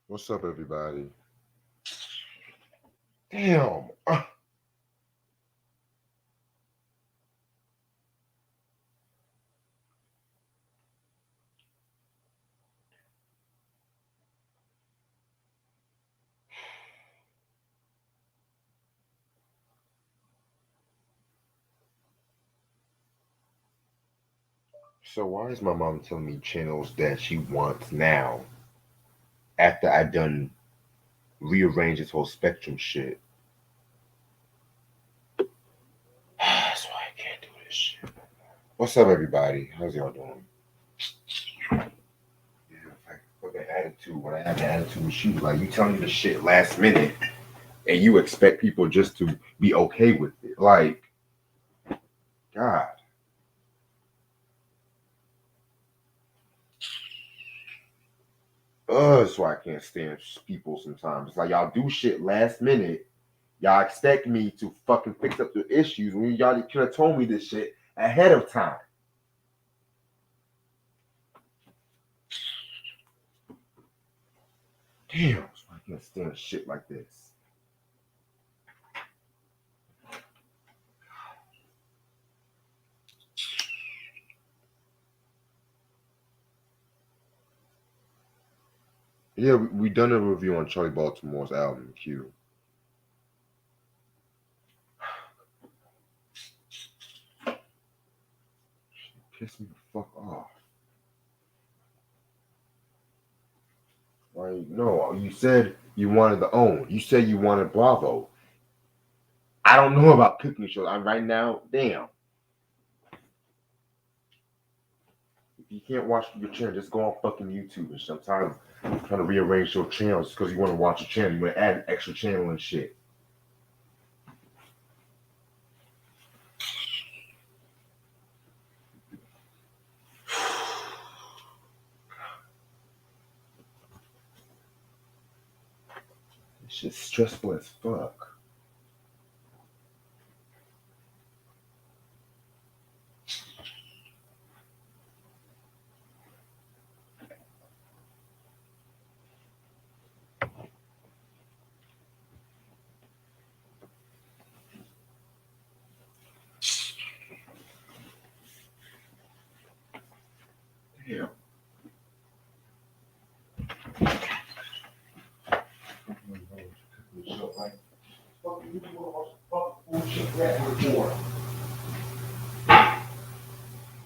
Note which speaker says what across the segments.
Speaker 1: What's up, everybody? Damn. So why is my mom telling me channels that she wants now after I done rearranged this whole spectrum shit? That's why I can't do this shit. What's up, everybody? How's y'all doing? Yeah, like fucking attitude. When I have the attitude with you, like you telling me the shit last minute, and you expect people just to be okay with it. Like, God. That's why I can't stand people sometimes. It's like y'all do shit last minute. Y'all expect me to fucking fix up the issues when y'all could have told me this shit ahead of time. Damn, that's why I can't stand shit like this. Yeah, we done a review on Charlie Baltimore's album Q. Piss me the fuck off. Like, no, you said you wanted the OWN. You said you wanted Bravo. I don't know about cooking shows. I'm right now, damn. If you can't watch your channel, just go on fucking YouTube and sometimes trying to rearrange your channels because you want to watch a channel. You want to add an extra channel and shit. This shit's stressful as fuck. Damn.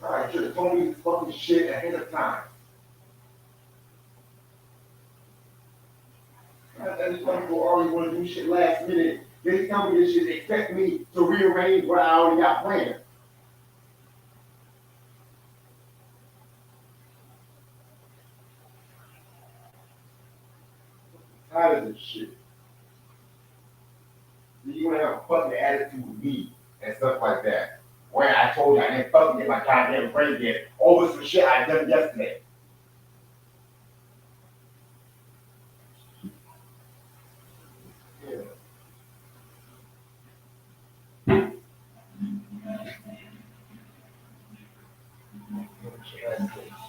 Speaker 1: I should have told me this fucking shit ahead of time. I just want people always want to do shit last minute. They tell me this shit, they expect me to rearrange what I already got planned. I'm tired of this shit. You gonna have a fucking attitude with me and stuff like that. Where I told you I didn't fucking get my goddamn brain yet over some shit I done yesterday. Yeah.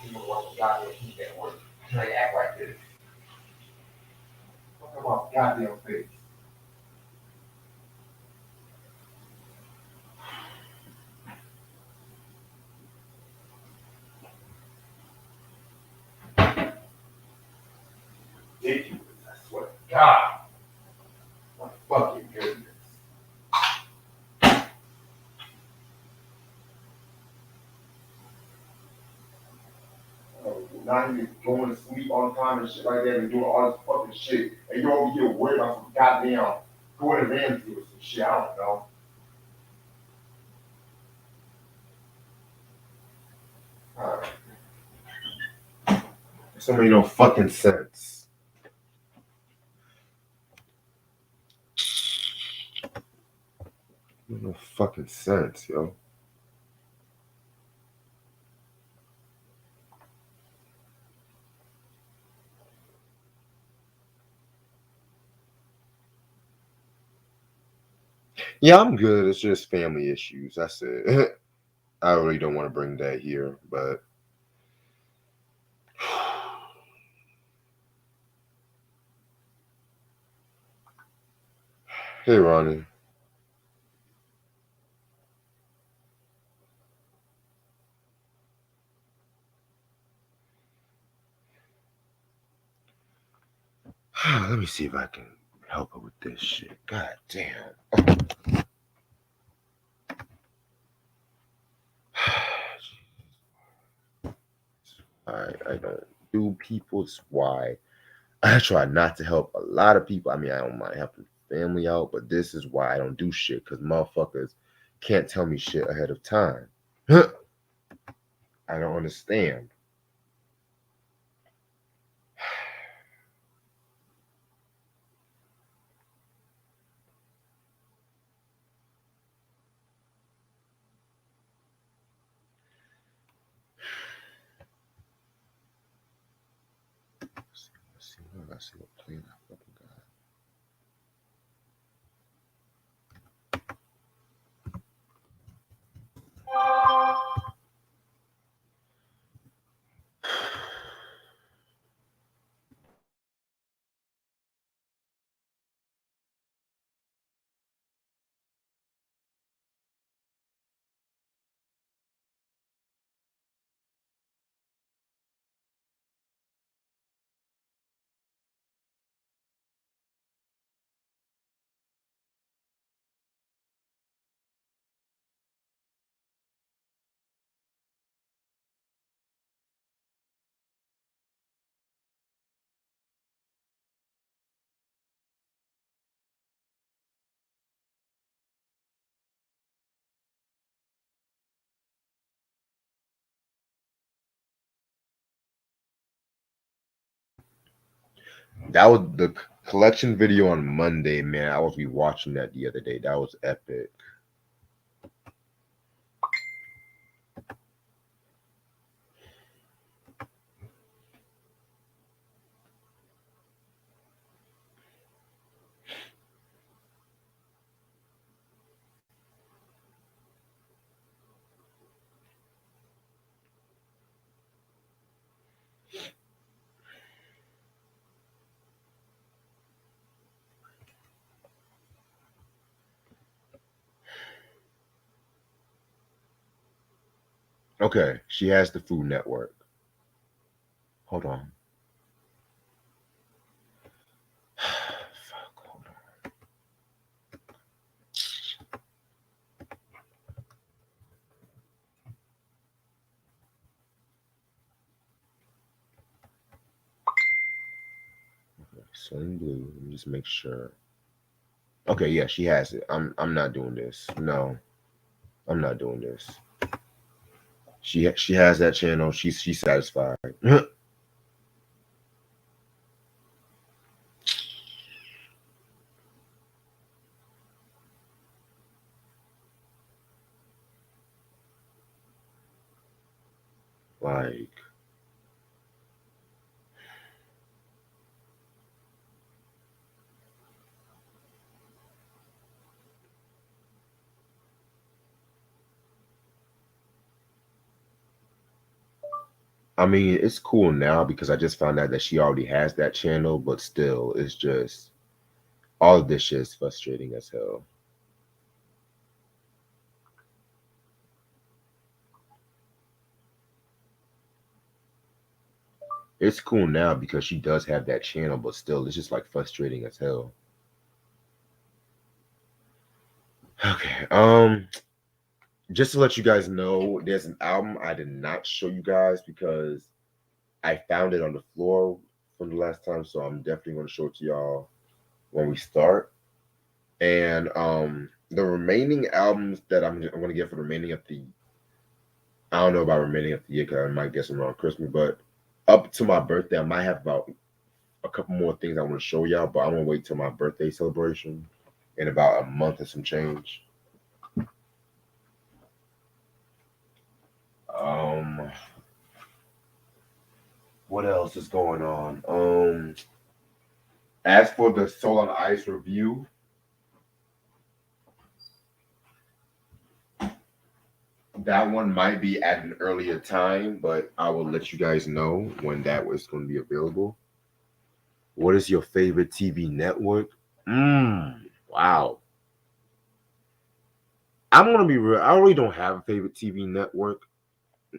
Speaker 1: People want to goddamn keep that word. Try to act like this. Talk about goddamn face. Ridiculous, I swear to God. My fucking goodness. Not even going to sleep on time and shit like that and doing all this fucking shit. And you over here worried about some goddamn going to Ramsey or some shit. I don't know. Alright. So many no fucking sense. No fucking sense, yo. Yeah, I'm good. It's just family issues. That's it. I really don't want to bring that here, but Hey, Ronnie. Let me see if I can help her with this shit. God damn. I don't do people's why. I try not to help a lot of people. I mean, I don't mind helping family out, but this is why I don't do shit because motherfuckers can't tell me shit ahead of time. I don't understand. Let's see, let's see what plan I fucking got. That was the collection video on Monday, man. I was rewatching that the other day. That was epic. Okay, she has the Food Network. Hold on. Fuck, hold on. Okay, Sling Blue. Let me just make sure. Okay, yeah, she has it. I'm not doing this. No, I'm not doing this. She has that channel. She's satisfied. Like, I mean, it's cool now because I just found out that she already has that channel, but still, it's just all of this shit is frustrating as hell. It's cool now because she does have that channel, but still, it's just like frustrating as hell. Okay, just to let you guys know, there's an album I did not show you guys because I found it on the floor from the last time, so I'm definitely going to show it to y'all when we start. And the remaining albums that I'm going to get for the remaining of the, I don't know about remaining of the year because I might get some around Christmas, but up to my birthday, I might have about a couple more things I want to show y'all, but I'm going to wait till my birthday celebration in about a month and some change. Um, what else is going on? As for the Soul on Ice review, that one might be at an earlier time, but I will let you guys know when that was going to be available. What is your favorite TV network? Mm. Wow. I'm gonna be real. I really don't have a favorite TV network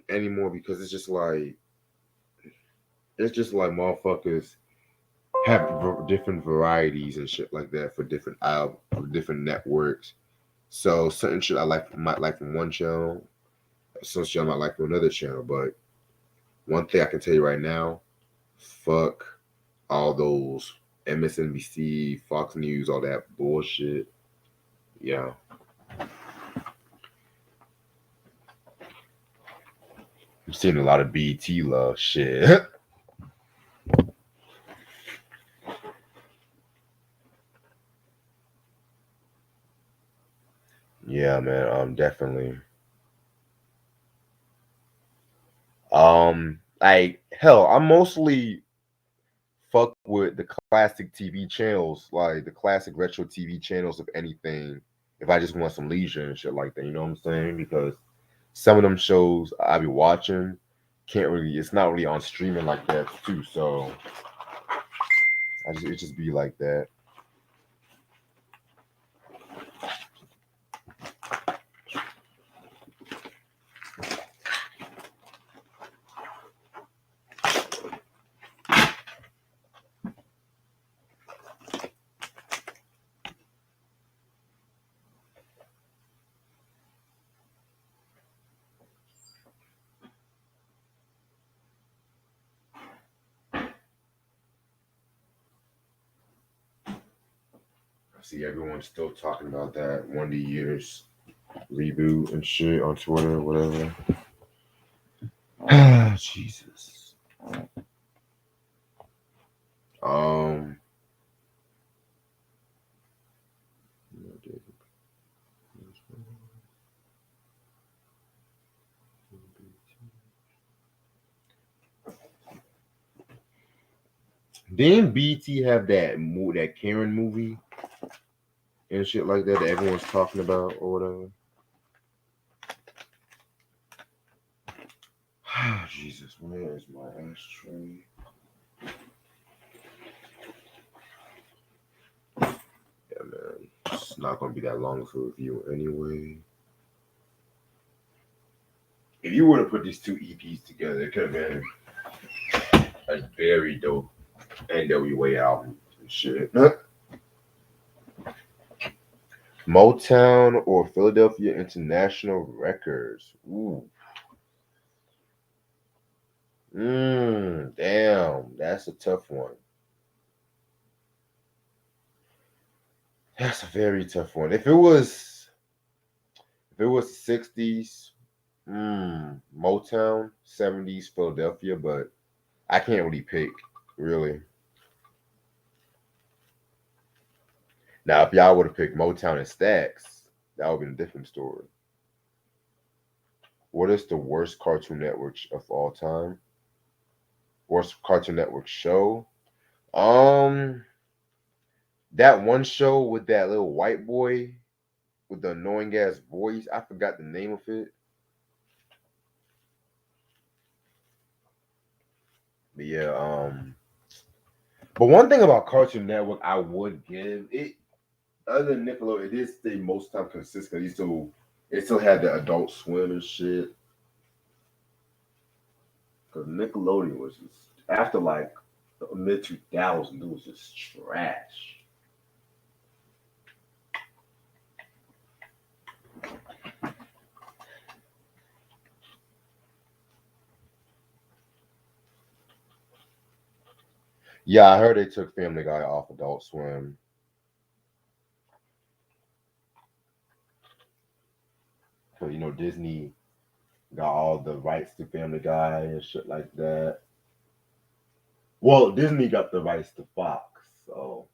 Speaker 1: anymore because it's just like motherfuckers have different varieties and shit like that for different different networks. So certain shit I like might like from one channel, some shit I might like from another channel. But one thing I can tell you right now, fuck all those MSNBC, Fox News, all that bullshit. Yeah, I'm seeing a lot of BT love shit. Yeah, man. Definitely. Like hell, I'm mostly fuck with the classic TV channels, like the classic retro TV channels of anything. If I just want some leisure and shit like that, you know what I'm saying? Because some of them shows I be watching can't really, it's not really on streaming like that too. So it just be like that. I see everyone's still talking about that Wonder Years reboot and shit on Twitter or whatever. Jesus. Um, didn't BT have that Karen movie and shit like that everyone's talking about or whatever? Jesus, where is my ashtray? Yeah, man, it's not gonna be that long of a review anyway. If you were to put these two EPs together, it could have been a very dope N.W.A album and shit. Motown or Philadelphia International Records? Ooh. Damn, that's a tough one. That's a very tough one. If it was the 60s, Motown, 70s, Philadelphia, but I can't really pick, really. Now, if y'all would have picked Motown and Stax, that would have been a different story. What is the worst Cartoon Network of all time? Worst Cartoon Network show? Um, that one show with that little white boy with the annoying ass voice. I forgot the name of it. But yeah, but one thing about Cartoon Network I would give it, other than Nickelodeon, it did stay most time consistent. It still had the Adult Swim and shit. Because Nickelodeon was just after like the mid 2000s, it was just trash. Yeah, I heard they took Family Guy off Adult Swim. Because Disney got all the rights to Family Guy and shit like that. Well, Disney got the rights to Fox, so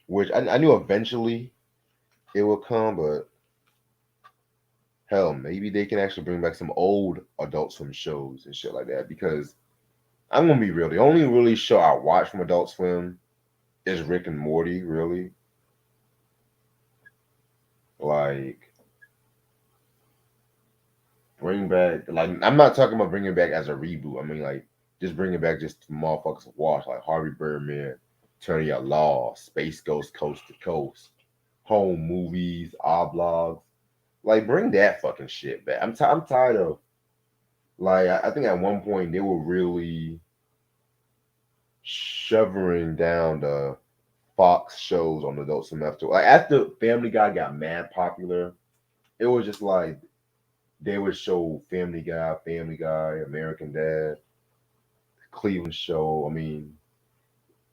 Speaker 1: which I knew eventually it would come, but hell, maybe they can actually bring back some old Adult Swim shows and shit like that. Because I'm gonna be real, the only really show I watch from Adult Swim is Rick and Morty. Really, like bring back like I'm not talking about bringing back as a reboot. I mean like just bring it back just to motherfuckers to watch like Harvey Birdman, Turning Your Law, Space Ghost Coast to Coast, home movies, blogs. Like, bring that fucking shit back. I'm tired of, like, I think at one point they were really shovering down the Fox shows on Adult Swim after. Like, after Family Guy got mad popular, it was just like they would show Family Guy, American Dad, Cleveland Show. I mean,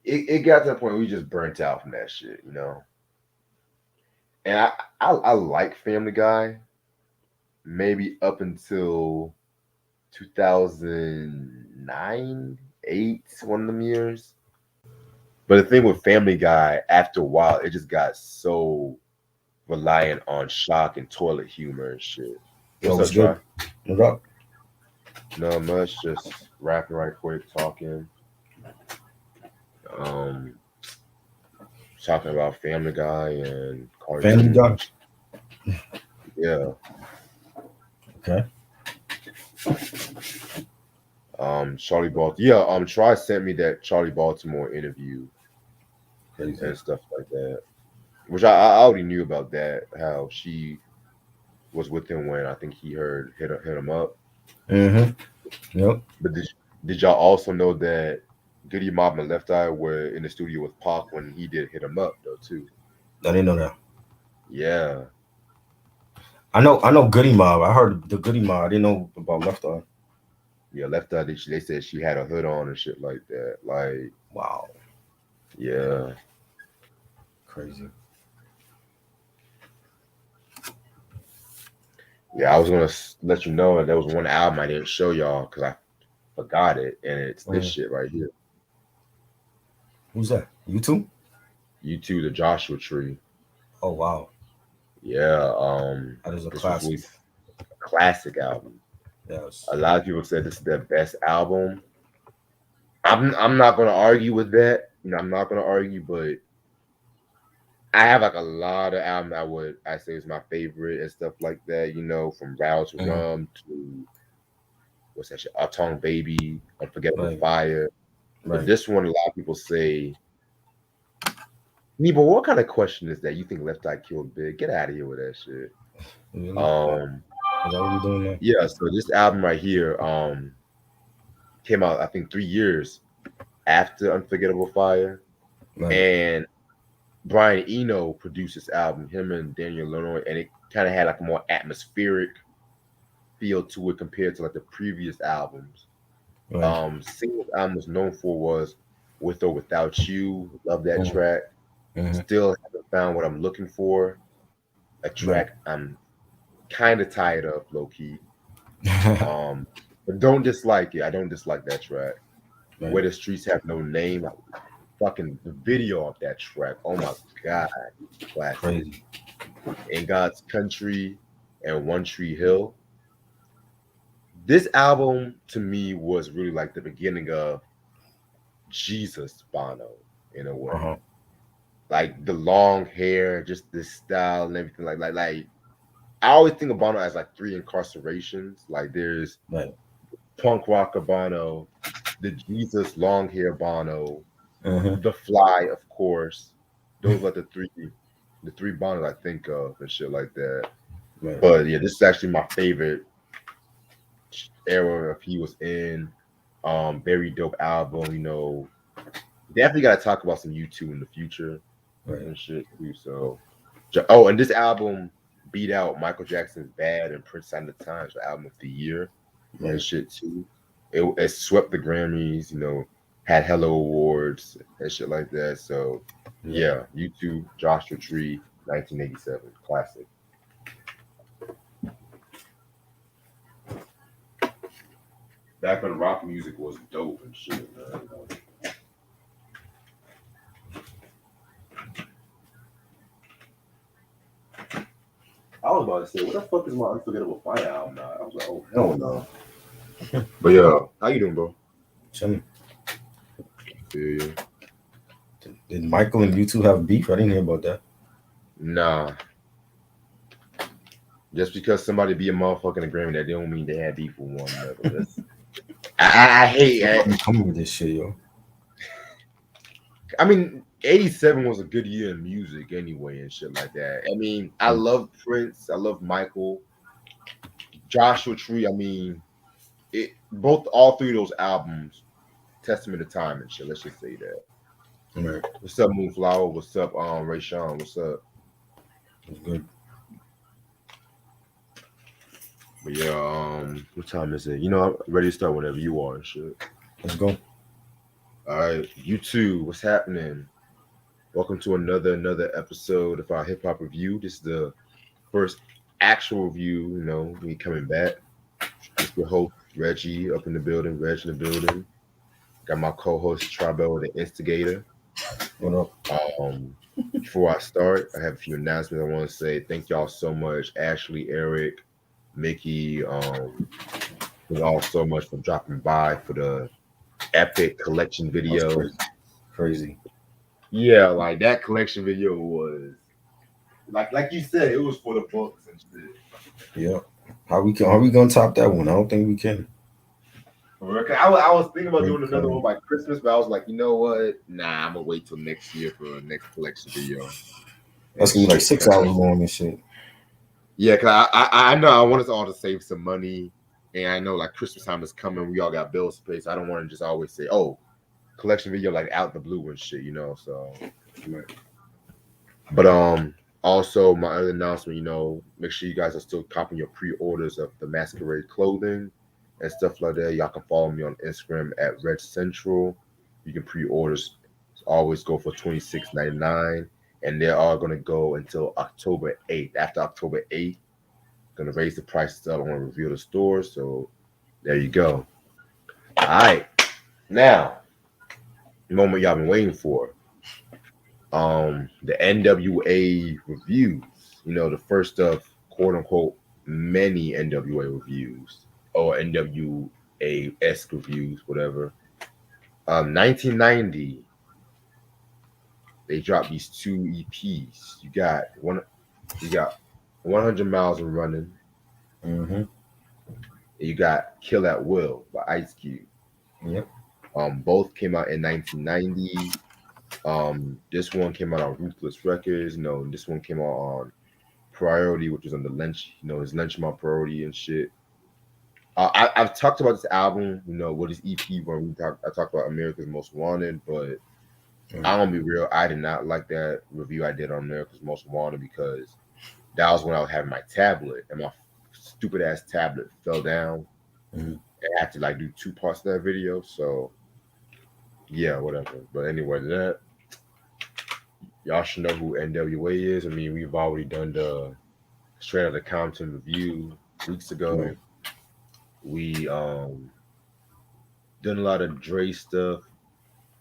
Speaker 1: it got to the point where we just burnt out from that shit, you know. And I like Family Guy maybe up until 2009, 8, one of them years. But the thing with Family Guy, after a while, it just got so reliant on shock and toilet humor and shit.
Speaker 2: Yo,
Speaker 1: What's
Speaker 2: what's
Speaker 1: up, Try?
Speaker 2: good? What up?
Speaker 1: Not much, just rapping right quick, um, talking about Family Guy and
Speaker 2: Family Guy.
Speaker 1: cartoons. Yeah.
Speaker 2: Okay.
Speaker 1: Charlie Baltimore. Yeah, Try sent me that Charlie Baltimore interview
Speaker 2: Crazy.
Speaker 1: and stuff like that. Which I already knew about that, how she was with him when I think he hit him up.
Speaker 2: Mm-hmm. Yep.
Speaker 1: But did y'all also know that Goody Mob and Left Eye were in the studio with Pac when he did hit him up though too?
Speaker 2: I didn't know that.
Speaker 1: Yeah.
Speaker 2: I know Goody Mob. I heard the Goody Mob. I didn't know about Left Eye.
Speaker 1: Yeah, Left Eye, they said she had a hood on and shit like that. Like,
Speaker 2: Wow.
Speaker 1: yeah.
Speaker 2: Crazy.
Speaker 1: Yeah, I was gonna let you know that there was one album I didn't show y'all because I forgot it, and it's this shit right here.
Speaker 2: Who's that? You too?
Speaker 1: U2, The Joshua Tree.
Speaker 2: Oh wow.
Speaker 1: Yeah,
Speaker 2: That is a
Speaker 1: this was
Speaker 2: classic.
Speaker 1: really a classic album.
Speaker 2: Yes.
Speaker 1: A lot of people said this is their best album. I'm not gonna argue with that. You know, I'm not gonna argue, but I have like a lot of albums I say is my favorite and stuff like that. You know, from Row to
Speaker 2: Mhm.
Speaker 1: Rum to what's that shit? Uptown Baby, Unforgettable
Speaker 2: Right.
Speaker 1: Fire. But
Speaker 2: Right.
Speaker 1: this one, a lot of people say, Nebo, what kind of question is that? You think Left Eye killed Big? Get out of here with that shit.
Speaker 2: Really?
Speaker 1: Um,
Speaker 2: Is that what we're doing now?
Speaker 1: yeah. So this album right here, came out I think 3 years after Unforgettable Fire,
Speaker 2: Right.
Speaker 1: and Brian Eno produced this album, him and Daniel Lenoir, and it kind of had like a more atmospheric feel to it compared to like the previous albums.
Speaker 2: Right.
Speaker 1: Single album was known for was With or Without You. Love that
Speaker 2: Mhm.
Speaker 1: track.
Speaker 2: Mhm.
Speaker 1: Still haven't found what I'm looking for. A
Speaker 2: Right.
Speaker 1: track I'm kind of tired of, low key. But don't dislike it. I don't dislike that track.
Speaker 2: Right.
Speaker 1: Where the Streets Have No Name. Fucking the video of that track. Oh my god, classic.
Speaker 2: Crazy.
Speaker 1: In God's Country and One Tree Hill. This album to me was really like the beginning of Jesus Bono in a way.
Speaker 2: Uh-huh.
Speaker 1: Like the long hair, just this style and everything. Like I always think of Bono as like three incarcerations. Like there's
Speaker 2: Right.
Speaker 1: punk rocker Bono, the Jesus long hair Bono,
Speaker 2: Uh-huh.
Speaker 1: the Fly, of course. Those are the three Bonos I think of and shit like that.
Speaker 2: Right.
Speaker 1: But yeah, this is actually my favorite era if he was in. Very dope album, you know. Definitely gotta talk about some U2 in the future
Speaker 2: Right.
Speaker 1: and shit too. So oh, and this album beat out Michael Jackson's Bad and Prince Sign of the Times for album of the year and
Speaker 2: Right.
Speaker 1: shit too. It swept the Grammys, you know, had Hello Awards and shit like that. So
Speaker 2: Right.
Speaker 1: yeah, U2, Joshua Tree, 1987, classic. Back when rock music was dope and shit, man. I was about to say, what the fuck is my Unforgettable Fire album now? I was like, oh hell no. But yeah, how you doing, bro?
Speaker 2: Chilling.
Speaker 1: Yeah.
Speaker 2: Did Michael and you two have beef? I didn't hear about that.
Speaker 1: Nah. Just because somebody be a motherfucker in the Grammy, that don't mean they had beef with one another. I hate it.
Speaker 2: I'm with this shit, yo.
Speaker 1: I mean, 87 was a good year in music anyway and shit like that. I mean, I
Speaker 2: Mm.
Speaker 1: love Prince, I love Michael, Joshua Tree. I mean, it both all three of those albums, testament of time and shit. Let's just say that.
Speaker 2: Right.
Speaker 1: What's up, Moonflower? What's up, Ray Sean? What's up?
Speaker 2: It's good.
Speaker 1: But yeah, what time is it? You know, I'm ready to start whenever you are and shit.
Speaker 2: Let's go.
Speaker 1: All right, you too. What's happening? Welcome to another episode of our hip hop review. This is the first actual review. You know, we coming back. It's your host Reggie up in the building. Reg in the building. Got my co-host Tribel, the instigator.
Speaker 2: What up?
Speaker 1: Um, Before I start, I have a few announcements. I want to say thank y'all so much, Ashley, Eric, Mickey. Thank y'all so much for dropping by for the epic collection
Speaker 2: That's
Speaker 1: video.
Speaker 2: crazy. Crazy.
Speaker 1: Yeah, like that collection video was like you said, it was for the books and shit.
Speaker 2: Yeah. How we gonna top that one? I don't think we can.
Speaker 1: For real. 'Cause I was thinking about
Speaker 2: Great
Speaker 1: doing another one
Speaker 2: color.
Speaker 1: by Christmas, but I was like, you know what? Nah, I'm gonna wait till next year for the next collection video
Speaker 2: That's
Speaker 1: and
Speaker 2: gonna be like
Speaker 1: shit.
Speaker 2: 6 hours long and shit.
Speaker 1: Yeah, cause I know I want us all to save some money, and I know like Christmas time is coming. We all got bills to pay, so I don't want to just always say, "Oh, collection video," like out the blue and shit, you know. So,
Speaker 2: Right.
Speaker 1: but also my other announcement, you know, make sure you guys are still copying your pre-orders of the Masquerade clothing and stuff like that. Y'all can follow me on Instagram at Red Central. You can pre-orders always go for $26.99, and they are gonna go until October 8th. After October 8th, gonna raise the prices up. I want to reveal the stores, so there you go. All right, now the moment y'all been waiting for. The N.W.A reviews. You know, the first of quote unquote many N.W.A reviews or N.W.A esque reviews, whatever. 1990, they dropped these two EPs. You got 100 Miles of Running,
Speaker 2: Mm-hmm.
Speaker 1: and you got Kill at Will by Ice Cube.
Speaker 2: Yep.
Speaker 1: Both came out in 1990. This one came out on Ruthless Records. No, this one came out on Priority, which was on the Lynch, you know, his Lynchmont Priority and shit. I've talked about this album, you know, what is EP when I talked about America's Most Wanted, but
Speaker 2: Right.
Speaker 1: I'm gonna be real, I did not like that review I did on America's Most Wanted because that was when I was having my tablet and my stupid ass tablet fell down
Speaker 2: Mm-hmm.
Speaker 1: and I had to like do two parts of that video. So yeah, whatever. But anyway, that y'all should know who N.W.A is. I mean, we've already done the Straight Outta Compton review weeks ago.
Speaker 2: Right.
Speaker 1: We done a lot of Dre stuff,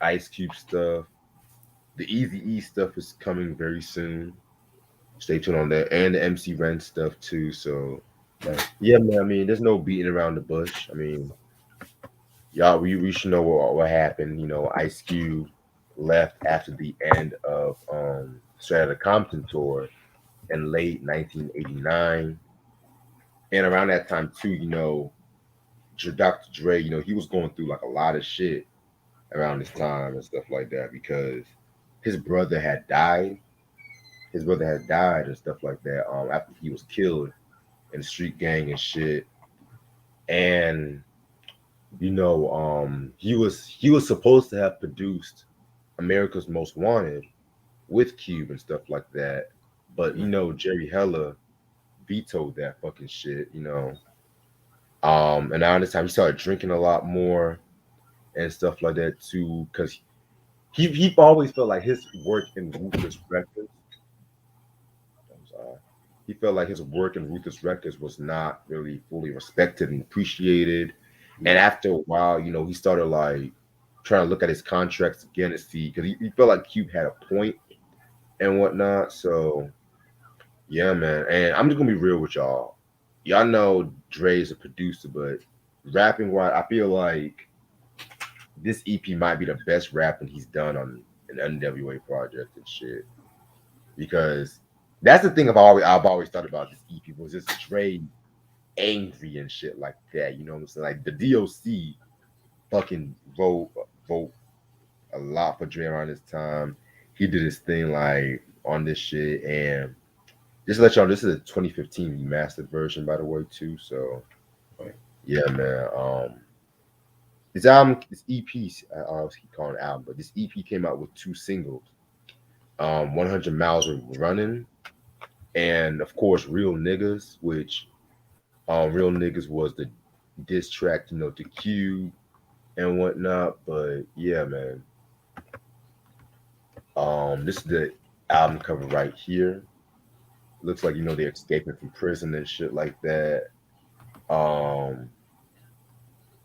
Speaker 1: Ice Cube stuff. The Easy E stuff is coming very soon. Stay tuned on that, and the MC Ren stuff too. So
Speaker 2: Right.
Speaker 1: yeah, man. I mean, there's no beating around the bush. I mean, y'all, we should know what happened. You know, Ice Cube left after the end of Straight Outta Compton tour in late 1989, and around that time too, you know, Dr. Dre, you know, he was going through like a lot of shit around this time and stuff like that because his brother had died. His brother had died and stuff like that. After he was killed in the street gang and shit. And you know, he was supposed to have produced America's Most Wanted with Cube and stuff like that. But you know, Jerry Heller vetoed that fucking shit, you know. And around this time he started drinking a lot more and stuff like that too, because he always felt like his work in Ruthless Records. I'm sorry. He felt like his work in Ruthless Records was not really fully respected and appreciated. And after a while, you know, he started like trying to look at his contracts again to see because he felt like Cube had a point and whatnot. So yeah, man. And I'm just gonna be real with y'all. Y'all know Dre is a producer, but rapping wise, I feel like this EP might be the best rapping he's done on an N.W.A project and shit. Because that's the thing I've always thought about this EP was just Dre angry and shit like that. You know what I'm saying? Like the DOC fucking wrote a lot for Dre around this time. He did his thing like on this shit, and just to let y'all know, this is a 2015 remastered version, by the way, too. So
Speaker 2: Right.
Speaker 1: yeah, man. This album, this EP, I always keep calling it album, but this EP came out with two singles. 100 Miles of Running, and of course, Real Niggas, which Real Niggas was the diss track, to Q and whatnot. But yeah, man. This is the album cover right here. Looks like they're escaping from prison and shit like that. Um,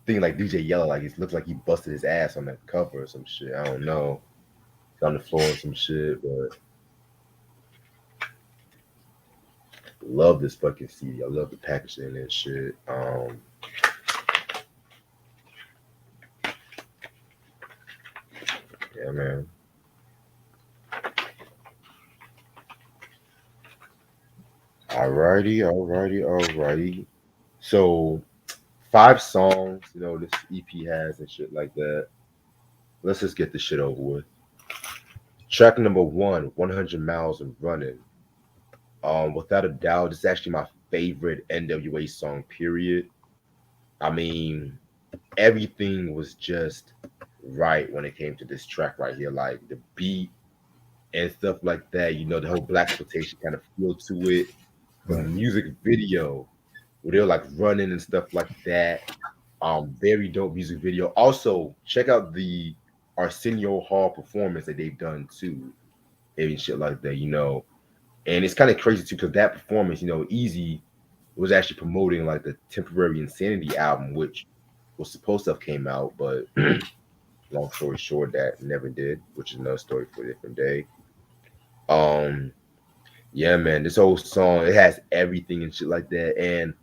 Speaker 1: Thing like DJ Yellow, like it looks like he busted his ass on that cover or some shit. I don't know. He's on the floor and some shit, but love this fucking CD. I love the packaging and shit. Yeah, man. Alrighty, alrighty, alrighty. So 5 songs, this EP has and shit like that. Let's just get this shit over with. Track number one, 100 Miles and Running. Without a doubt, it's actually my favorite N.W.A song, period. I mean, everything was just right when it came to this track right here. Like the beat and stuff like that, the whole black exploitation kind of feel to it. The
Speaker 2: Right.
Speaker 1: music video where they're like running and stuff like that. Very dope music video. Also, check out the Arsenio Hall performance that they've done too, and shit like that. And it's kind of crazy too because that performance, Easy was actually promoting like the Temporary Insanity album, which was supposed to have came out, but long story short, that never did, which is another story for a different day. Um, yeah, man, this whole song it has everything and shit like that, and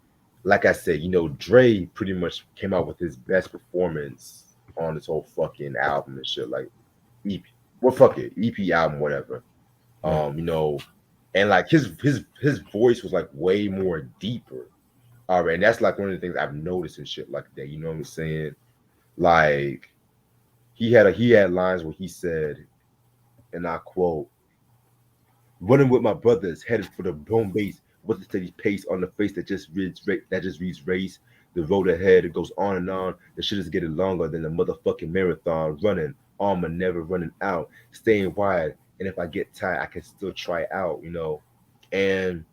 Speaker 1: like I said, Dre pretty much came out with his best performance on this whole fucking album and shit, like EP, well, fuck it, EP album, whatever.
Speaker 2: Right.
Speaker 1: And like his voice was like way more deeper. All right, and that's like one of the things I've noticed and shit like that. You know what I'm saying? Like he had lines where he said, and I quote, "Running with my brothers, headed for the home base, with the steady pace on the face that just reads race. The road ahead it goes on and on. The shit is getting longer than the motherfucking marathon. Running, armor never running out. Staying wide, and if I get tired, I can still try out. And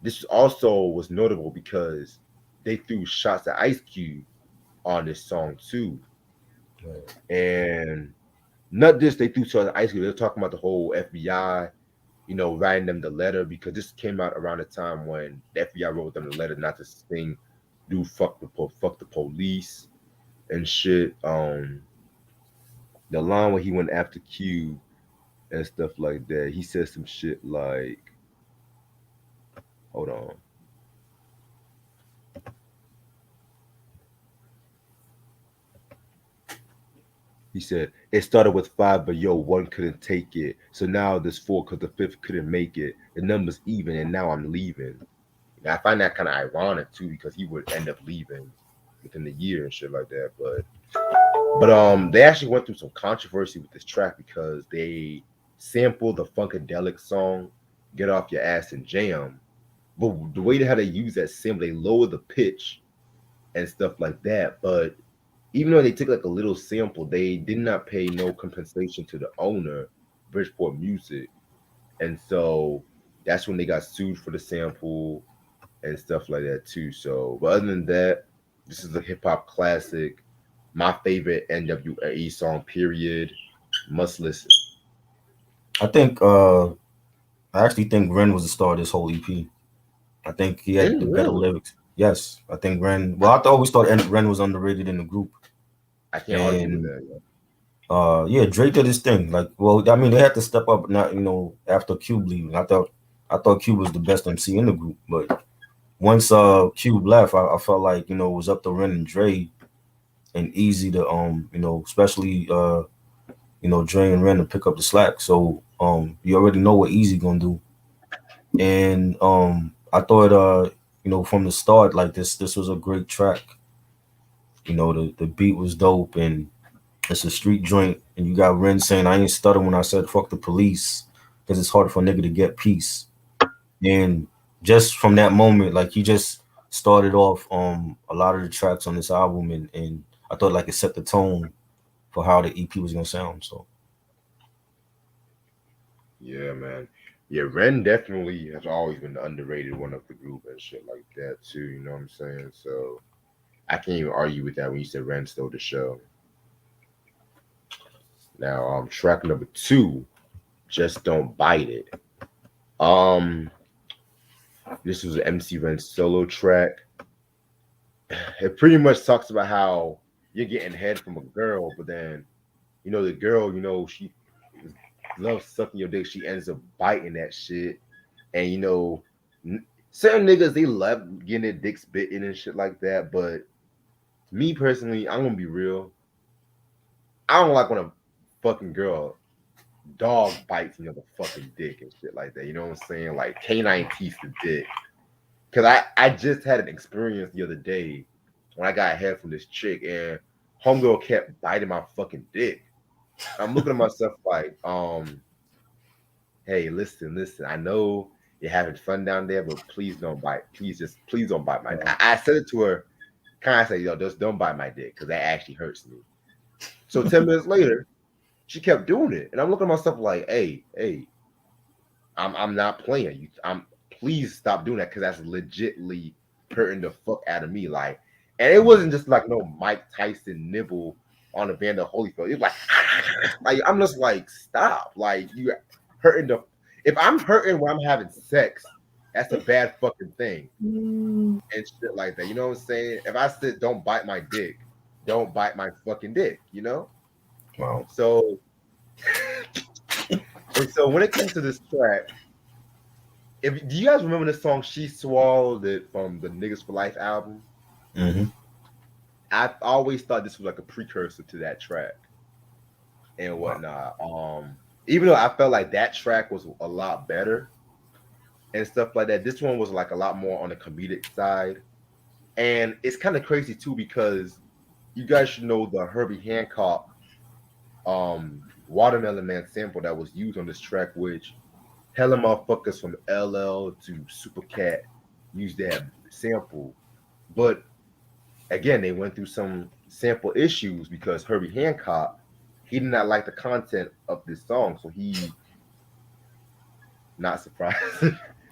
Speaker 1: this also was notable because they threw shots at Ice Cube on this song too.
Speaker 2: Right.
Speaker 1: And not just they threw shots at Ice Cube, they were talking about the whole FBI, writing them the letter because this came out around the time when the FBI wrote them the letter not to sing, do fuck the police and shit. The line when he went after Q and stuff like that, he said some shit like, hold on. He said, it started with 5, but yo, one couldn't take it. So now there's 4 because the fifth couldn't make it. The number's even, and now I'm leaving. And I find that kind of ironic too, because he would end up leaving within the year and shit like that. But they actually went through some controversy with this track because they sampled the Funkadelic song "Get Off Your Ass and Jam," but the way how they use that sample, they lower the pitch and stuff like that. But even though they took like a little sample, they did not pay no compensation to the owner, Bridgeport Music, and so that's when they got sued for the sample and stuff like that too. So, but other than that, this is a hip hop classic. My favorite N.W.A song. Period. Must listen.
Speaker 2: I think I actually think Ren was the star of this whole EP. I think he had the better
Speaker 1: Really?
Speaker 2: lyrics. Yes, I think Ren. Well, I always thought Ren was underrated in the group,
Speaker 1: I can't argue with
Speaker 2: and
Speaker 1: that. Yeah.
Speaker 2: yeah, Drake did his thing. Like, well, I mean, they had to step up. Not after Cube leaving. I thought Cube was the best MC in the group, but once Cube left, I felt like it was up to Ren and Dre and Easy to especially Dre and Ren to pick up the slack. So you already know what Easy gonna do, and I thought from the start, like this was a great track. The beat was dope, and It's a street joint, and you got Ren saying, "I ain't stutter when I said fuck the police, because it's hard for a nigga to get peace." And just from that moment, like he just started off a lot of the tracks on this album, and I thought like it set the tone for how the EP was gonna sound. So
Speaker 1: Yeah, man. Yeah, Ren definitely has always been the underrated one of the group and shit like that too. You know what I'm saying? So I can't even argue with that when you said Ren stole the show. Now, track number two, just don't bite it. Um, this was an MC Ren solo track. It pretty much talks about how you're getting head from a girl, but then the girl, she loves sucking your dick. She ends up biting that shit, and certain niggas they love getting their dicks bitten and shit like that. But me personally, I'm gonna be real. I don't like when a fucking girl dog bites the fucking dick and shit like that. You know what I'm saying? Like canine teeth the dick. Cause I just had an experience the other day when I got head from this chick and homegirl kept biting my fucking dick. I'm looking at myself like, hey, listen. I know you're having fun down there, but please don't bite. Please don't bite my. I said it to her, kind of say, yo, just don't bite my dick because that actually hurts me. So 10 minutes later, she kept doing it, and I'm looking at myself like, hey, I'm not playing. I'm please stop doing that because that's legitly hurting the fuck out of me. Like, and it wasn't just like no Mike Tyson nibble on Evander Holyfield. It was like, like I'm just like, stop. Like you hurting the. If I'm hurting when I'm having sex, that's a bad fucking thing and shit like that. You know what I'm saying? If I said don't bite my dick, don't bite my fucking dick. You know.
Speaker 2: wow.
Speaker 1: So and so when it comes to this track, if do you guys remember the song "She Swallowed It" from the Niggas for Life album?
Speaker 2: Hmm.
Speaker 1: I always thought this was like a precursor to that track and
Speaker 2: Wow.
Speaker 1: whatnot. Even though I felt like that track was a lot better and stuff like that, this one was like a lot more on the comedic side. And it's kind of crazy too because you guys should know the Herbie Hancock Watermelon Man sample that was used on this track, which hella motherfuckers from LL to Supercat used that sample. But again, they went through some sample issues because Herbie Hancock he did not like the content of this song, so he not surprised.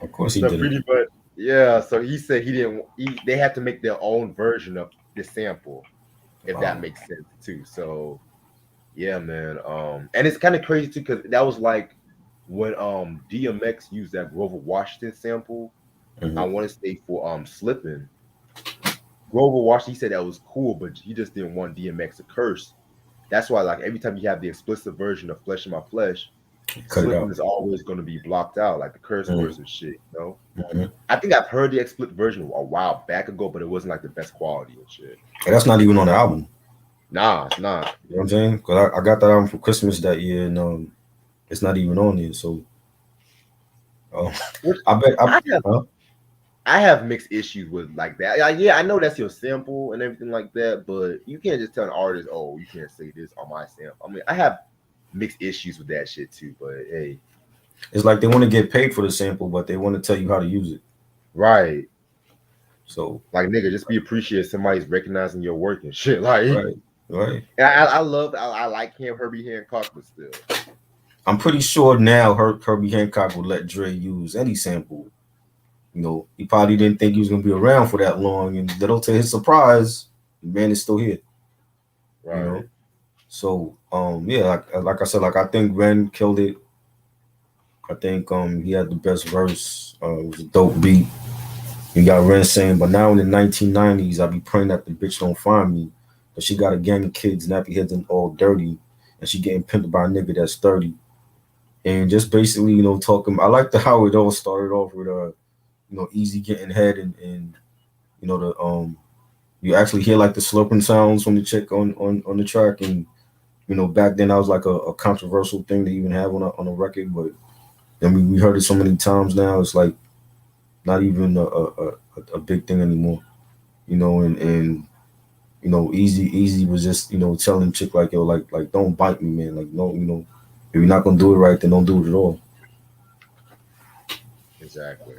Speaker 2: Of course he
Speaker 1: So
Speaker 2: didn't.
Speaker 1: pretty much, yeah. So he said he didn't. They had to make their own version of this sample, if that
Speaker 2: Wow.
Speaker 1: makes sense too. So yeah, man. And it's kind of crazy too because that was like when DMX used that Grover Washington sample. I
Speaker 2: Hmm.
Speaker 1: want to say for slipping. Grover Washington he said that was cool, but he just didn't want DMX to curse. That's why, like, every time you have the explicit version of "Flesh in My Flesh,"
Speaker 2: Cut it
Speaker 1: slipping
Speaker 2: out.
Speaker 1: is always going to be blocked out, like the curse words and shit.
Speaker 2: Mm-hmm.
Speaker 1: I think I've heard the explicit version a while back ago, but it wasn't like the best quality and shit.
Speaker 2: And that's not even on the album.
Speaker 1: Nah, it's not.
Speaker 2: You know what I'm saying? Because I got that album for Christmas that year, and it's not even on there. So uh,
Speaker 1: Which
Speaker 2: I bet.
Speaker 1: I have,
Speaker 2: Huh?
Speaker 1: I have mixed issues with like that. Like, yeah, I know that's your sample and everything like that, but you can't just tell an artist, "Oh, you can't say this on my sample." I mean, I have mixed issues with that shit too. But hey,
Speaker 2: It's like they want to get paid for the sample, but they want to tell you how to use it.
Speaker 1: right.
Speaker 2: So
Speaker 1: Like nigga, just be appreciated. Somebody's recognizing your work and shit. Like,
Speaker 2: right, right.
Speaker 1: and I like him, Herbie Hancock, but still,
Speaker 2: I'm pretty sure now Herbie Hancock would let Dre use any sample. You know, he probably didn't think he was gonna be around for that long, and little to his surprise, the man is still here. You know,
Speaker 1: right.
Speaker 2: so yeah, like I said, like I think Ren killed it. I think he had the best verse. It was a dope beat. You got Ren saying, but now in the 1990s, I be praying that the bitch don't find me. But she got a gang of kids, nappy heads and all dirty, and she getting pimped by a nigga that's 30. And just basically, talking. I like the how it all started off with easy getting head and the you actually hear like the slurping sounds from the chick on the track, and back then that was like a controversial thing to even have on a record, but then we heard it so many times now it's like not even a big thing anymore, and Easy was just telling chick like yo like don't bite me, man. Like no, if you're not gonna do it right, then don't do it at all.
Speaker 1: Exactly.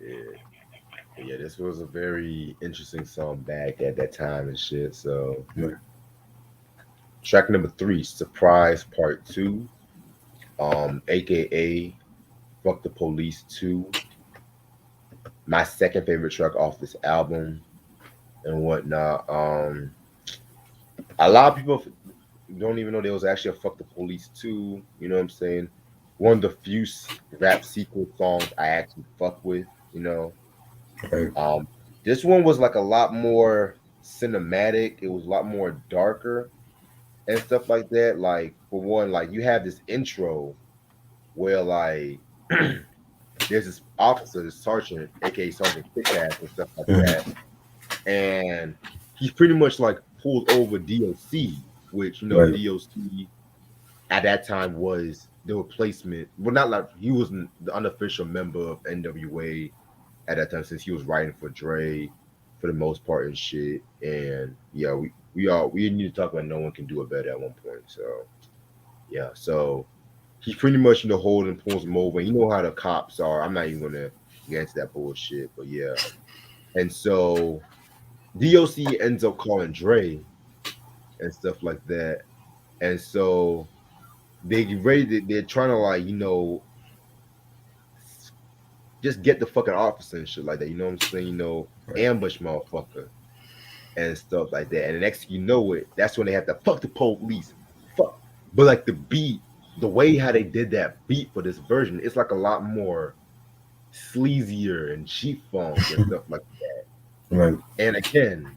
Speaker 1: Yeah. But yeah, this was a very interesting song back at that time and shit. So
Speaker 2: Right.
Speaker 1: track number three, Surprise Part Two. AKA Fuck the Police 2. My second favorite track off this album and whatnot. A lot of people don't even know there was actually a Fuck the Police 2. You know what I'm saying? One of the few rap sequel songs I actually fuck with, you know.
Speaker 2: Right.
Speaker 1: Um, this one was like a lot more cinematic. It was a lot more darker and stuff like that. Like for one, like you have this intro where like there's this officer, this sergeant, aka Sergeant Kickass and stuff like
Speaker 2: Mhm.
Speaker 1: that, and he's pretty much like pulled over DOC, which
Speaker 2: Right.
Speaker 1: DOC at that time was the replacement. Well, not like he wasn't the unofficial member of N.W.A. at that time since he was writing for Dre for the most part and shit. And yeah, we need to talk about No One Can Do It Better at one point. So yeah, so he pretty much holding pulls him over. And you know how the cops are. I'm not even gonna get into that bullshit, but yeah. And so DOC ends up calling Dre and stuff like that. And so they get ready they're trying to like, just get the fucking officer and shit like that. You know what I'm saying?
Speaker 2: Right.
Speaker 1: Ambush motherfucker and stuff like that. And the next thing you know it, that's when they have to fuck the police. Fuck. But like the beat, the way how they did that beat for this version, it's like a lot more sleazier and cheap funk and stuff like
Speaker 2: Right.
Speaker 1: that. And again,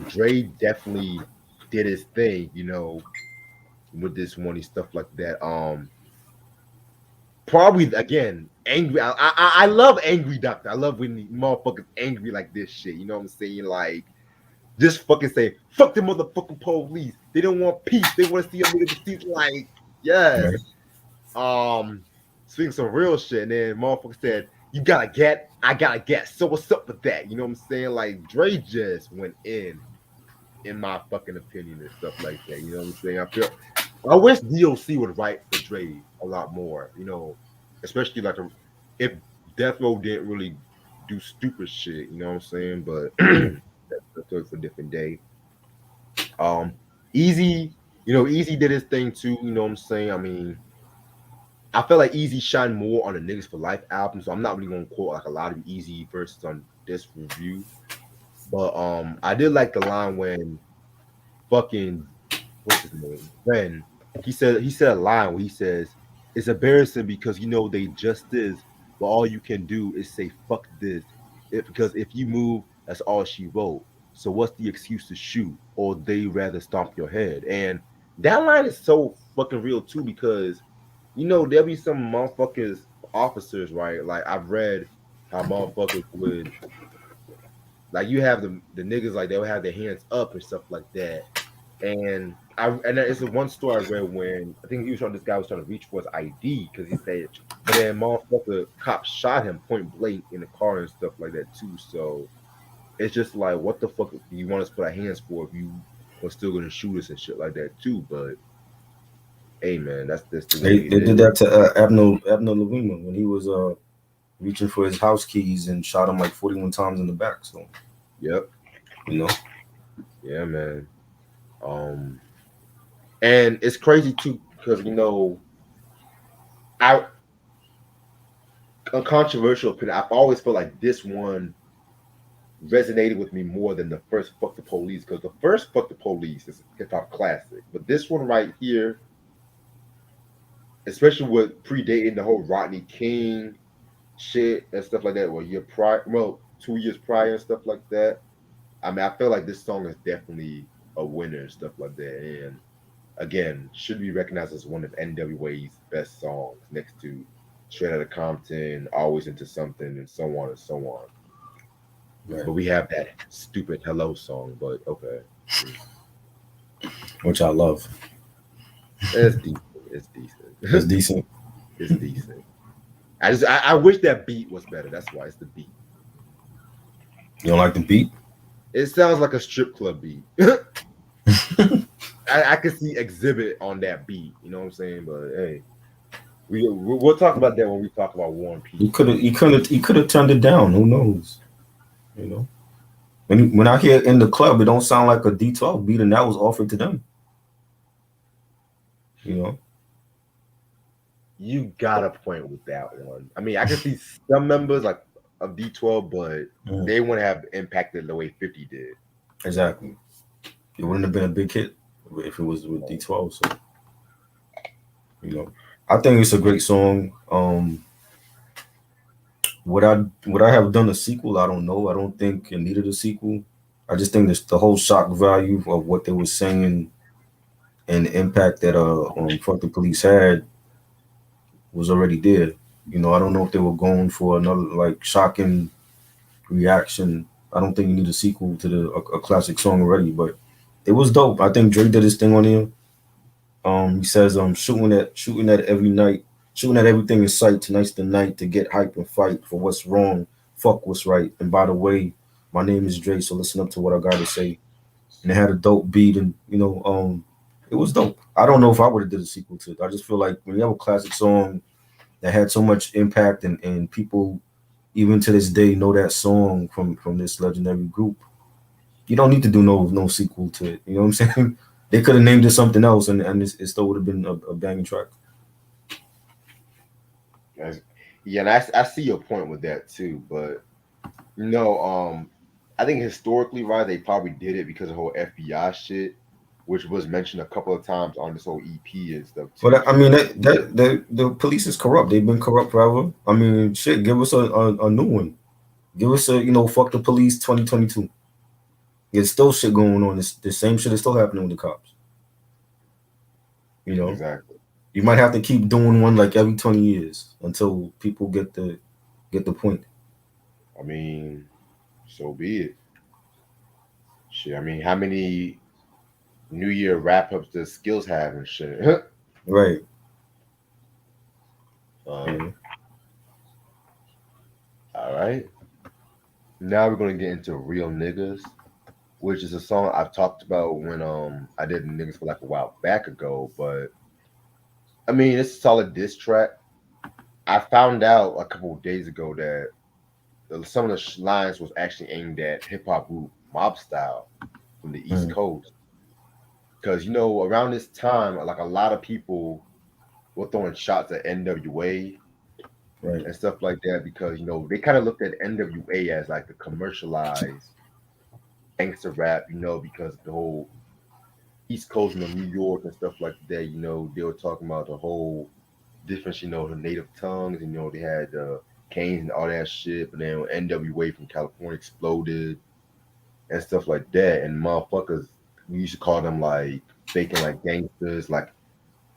Speaker 1: Dre definitely did his thing, with this one and stuff like that. Probably again, angry. I love angry doctor. I love when the motherfuckers angry like this shit. You know what I'm saying? Like just fucking say, fuck the motherfucking police. They don't want peace. They want to see a nigga deceased. Like, yes.
Speaker 2: Right.
Speaker 1: Speaking some real shit, and then motherfucker said, you gotta get, I gotta get. So what's up with that? You know what I'm saying? Like Dre just went in my fucking opinion and stuff like that. You know what I'm saying? I wish DOC would write for Dre a lot more, especially like if Death Row didn't really do stupid shit, you know what I'm saying? But that's a story for a different day. Um, Easy, Easy did his thing too, you know what I'm saying? I mean, I feel like Easy shined more on the Niggas for Life album, so I'm not really gonna quote like a lot of Easy verses on this review. But I did like the line when fucking what's his name? Ben. He said a line where he says, "It's embarrassing because they just is, but all you can do is say fuck this. Because if you move, that's all she wrote. So what's the excuse to shoot? Or they rather stomp your head?" And that line is so fucking real too because there'll be some motherfuckers officers, right? Like I've read how motherfuckers would like you have the niggas like they'll have their hands up and stuff like that. And it's the one story I read when I think this guy was trying to reach for his ID because he said, but then motherfucker cop shot him point blank in the car and stuff like that too. So it's just like, what the fuck do you want us to put our hands for if you are still gonna shoot us and shit like that too? But hey, man, that's the way it
Speaker 2: They did
Speaker 1: is.
Speaker 2: that to Abner Lavina when he was reaching for his house keys and shot him like 41 times in the back. So
Speaker 1: Yep,
Speaker 2: you know,
Speaker 1: yeah, man. Um, and it's crazy too because I a controversial opinion. I've always felt like this one resonated with me more than the first "Fuck the Police" because the first "Fuck the Police" is a hip hop classic, but this one right here, especially with predating the whole Rodney King shit and stuff like that, 2 years prior and stuff like that. I mean, I feel like this song is definitely a winner and stuff like that, and again, should be recognized as one of N.W.A.'s best songs, next to "Straight Outta Compton," "Always Into Something," and so on and so on.
Speaker 2: right.
Speaker 1: But we have that stupid "Hello" song, but okay.
Speaker 2: Which I love.
Speaker 1: It's decent. It's decent.
Speaker 2: It's decent.
Speaker 1: It's decent. I wish that beat was better. That's why it's the beat.
Speaker 2: You don't like the beat?
Speaker 1: It sounds like a strip club beat. I can see Exhibit on that beat. You know what I'm saying? But hey, we'll talk about that when we talk about War and
Speaker 2: He
Speaker 1: Peace.
Speaker 2: could have. He could have turned it down. Who knows? You know. When I hear in the club, it don't sound like a D12 beat, and that was offered to them. You know.
Speaker 1: You got a point with that one. I mean, I can see some members like of D12, but
Speaker 2: Mhm.
Speaker 1: they wouldn't have impacted the way 50 did.
Speaker 2: Exactly. It wouldn't have been a big hit if it was with D12. So you know, I think it's a great song. Would I have done a sequel? I don't know. I don't think it needed a sequel. I just think this the whole shock value of what they were saying and the impact that Fuck the Police had was already there. You know, I don't know if they were going for another like shocking reaction. I don't think you need a sequel to a classic song already, but it was dope. I think Drake did his thing on here. He says shooting at every night, shooting at everything in sight. Tonight's the night to get hype and fight for what's wrong. Fuck what's right. And by the way, my name is Dre, so listen up to what I gotta say. And it had a dope beat, and it was dope. I don't know if I would have did a sequel to it. I just feel like when you have a classic song that had so much impact, and people even to this day know that song from this legendary group, you don't need to do no sequel to it. You know what I'm saying? They could have named it something else, and it still would have been a banging track.
Speaker 1: That's- Yeah, and I see your point with that too. But no, I think historically, right, they probably did it because of the whole FBI shit, which was mentioned a couple of times on this whole EP and stuff too.
Speaker 2: But I mean,
Speaker 1: So
Speaker 2: the police is corrupt. They've been corrupt forever. I mean, shit. Give us a new one. Give us a fuck the police 2022. There's still shit going on. The same shit is still happening with the cops. You know,
Speaker 1: exactly.
Speaker 2: you might have to keep doing one like every 20 years until people get the point.
Speaker 1: I mean, so be it. Shit. I mean, how many New Year wrap ups does Skills have and shit?
Speaker 2: Right.
Speaker 1: um,
Speaker 2: Yeah.
Speaker 1: all right. Now we're gonna get into Real Niggas, which is a song I've talked about when I did Niggas for like a while back ago. But I mean, it's a solid diss track. I found out a couple of days ago that some of the lines was actually aimed at hip hop group Mob Style from the East
Speaker 2: Mm,
Speaker 1: Coast. Because around this time, like a lot of people were throwing shots at N.W.A
Speaker 2: right.
Speaker 1: and stuff like that because they kind of looked at N.W.A as like the commercialized gangster rap, because the whole East Coast, New York and stuff like that. They were talking about the whole difference, the native tongues, and they had Canes and all that shit. But then when N.W.A from California exploded and stuff like that, and motherfuckers, we used to call them like faking like gangsters, like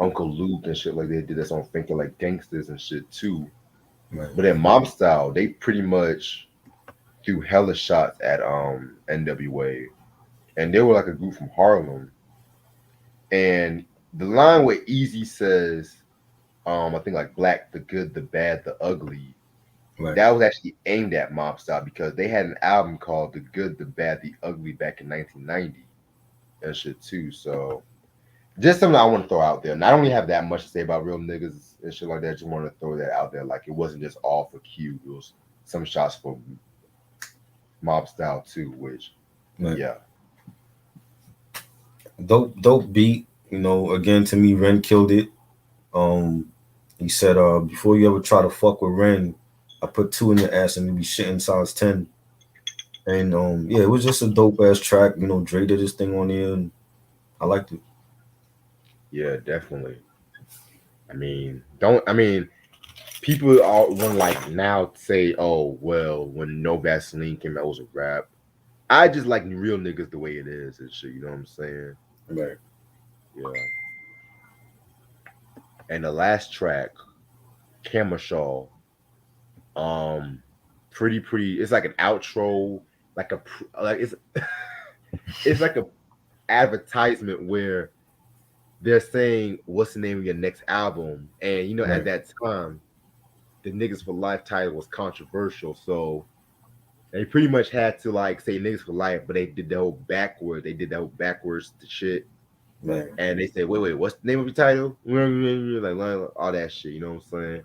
Speaker 1: Uncle Luke and shit like they did that song faking like gangsters and shit too.
Speaker 2: Right.
Speaker 1: But in Mob Style, they pretty much threw hella shots at N.W.A, and they were like a group from Harlem. And the line where Easy says, I think like black, the good, the bad, the ugly,
Speaker 2: Right.
Speaker 1: that was actually aimed at Mob Style because they had an album called The Good, the Bad, the Ugly back in 1990 and shit too. So just something I want to throw out there. And I don't really have that much to say about Real Niggas and shit like that. I just want to throw that out there. Like it wasn't just all for Q. It was some shots for Mob Style too, which
Speaker 2: Right.
Speaker 1: yeah.
Speaker 2: Dope beat. Again, to me, Ren killed it. Um, he said, before you ever try to fuck with Ren, I put two in your ass and you be shitting size 10. And yeah, it was just a dope ass track. Dre did his thing on there, and I liked it.
Speaker 1: Yeah, definitely. I mean, people are want to like now say, oh well, when No Vaseline came out it was a rap. I just like Real Niggas the way it is and shit. You know what I'm saying?
Speaker 2: Right.
Speaker 1: Yeah. And the last track, Camera Shaw, um, pretty. It's like an outro, like like it's like a advertisement where they're saying what's the name of your next album, and at
Speaker 2: Right.
Speaker 1: that time the Niggas for Life title was controversial, so They pretty much had to like say niggas for life, but they did the whole backward. They did the whole backwards to shit,
Speaker 2: Man.
Speaker 1: and they said, "Wait, what's the name of your title?" Like all that shit. You know what I'm saying?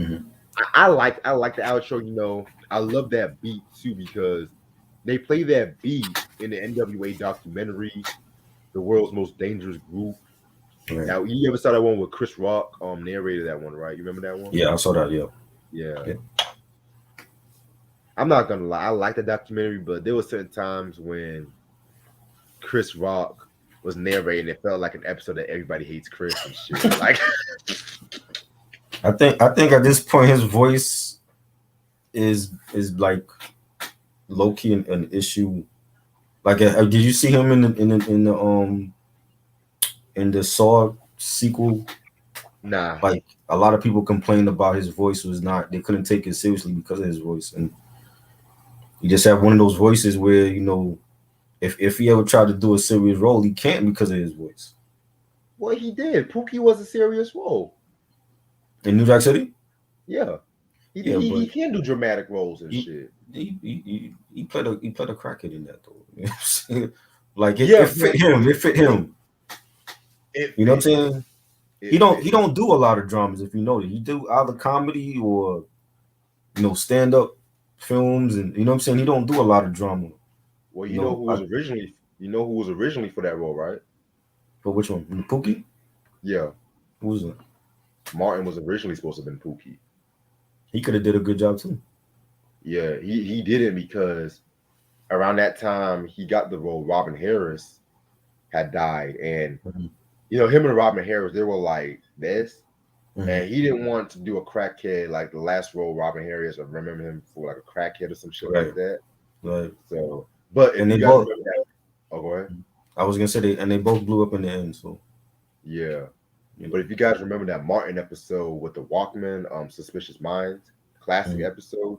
Speaker 2: Mm-hmm.
Speaker 1: I like the outro. I love that beat too because they play that beat in the N.W.A documentary, The World's Most Dangerous Group.
Speaker 2: Right.
Speaker 1: Now, you ever saw that one with Chris Rock narrated that one, right? You remember that one?
Speaker 2: Yeah, I saw that. Yeah.
Speaker 1: Yeah.
Speaker 2: Yeah.
Speaker 1: I'm not gonna lie, I like the documentary, but there were certain times when Chris Rock was narrating, it felt like an episode of Everybody Hates Chris and shit. Like,
Speaker 2: I think at this point his voice is like low key an issue. Like, did you see him in the Saw sequel?
Speaker 1: nah.
Speaker 2: Like, a lot of people complained about his voice was not, they couldn't take it seriously because of his voice, and he just had one of those voices where if he ever tried to do a serious role, he can't because of his voice.
Speaker 1: What he did. Pookie was a serious role.
Speaker 2: In New Jack City,
Speaker 1: Yeah. He
Speaker 2: yeah,
Speaker 1: he
Speaker 2: but
Speaker 1: can do dramatic roles and
Speaker 2: he
Speaker 1: shit.
Speaker 2: he played a crackhead in that though. You know what I'm saying? Like, it
Speaker 1: Yeah,
Speaker 2: fit
Speaker 1: but
Speaker 2: him. It fit
Speaker 1: it
Speaker 2: him.
Speaker 1: it
Speaker 2: You know what I'm
Speaker 1: fit.
Speaker 2: saying? He
Speaker 1: It
Speaker 2: don't
Speaker 1: fit.
Speaker 2: he don't do a lot of dramas. If you know that, he do either comedy or stand up films, and you know what I'm saying. He don't do a lot of drama.
Speaker 1: Well,
Speaker 2: You know,
Speaker 1: you know who was originally for that role, right?
Speaker 2: but which one? Pookie?
Speaker 1: Yeah.
Speaker 2: Who was it?
Speaker 1: Martin was originally supposed to have been Pookie.
Speaker 2: He could have did a good job too.
Speaker 1: Yeah, he didn't because around that time he got the role. Robin Harris had died, and
Speaker 2: Mhm.
Speaker 1: him and Robin Harris, they were like this,
Speaker 2: Mhm.
Speaker 1: and he didn't want to do a crackhead like the last role. Robin Harris, I remember him for like a crackhead or some shit like
Speaker 2: Right,
Speaker 1: that.
Speaker 2: right.
Speaker 1: So, but if
Speaker 2: And
Speaker 1: you
Speaker 2: they
Speaker 1: guys
Speaker 2: both.
Speaker 1: remember that, oh, go ahead.
Speaker 2: I was gonna say they both blew up in the end. So
Speaker 1: Yeah,
Speaker 2: you
Speaker 1: but
Speaker 2: know.
Speaker 1: if you guys remember that Martin episode with the Walkman, Suspicious Minds, classic
Speaker 2: Mhm.
Speaker 1: episode,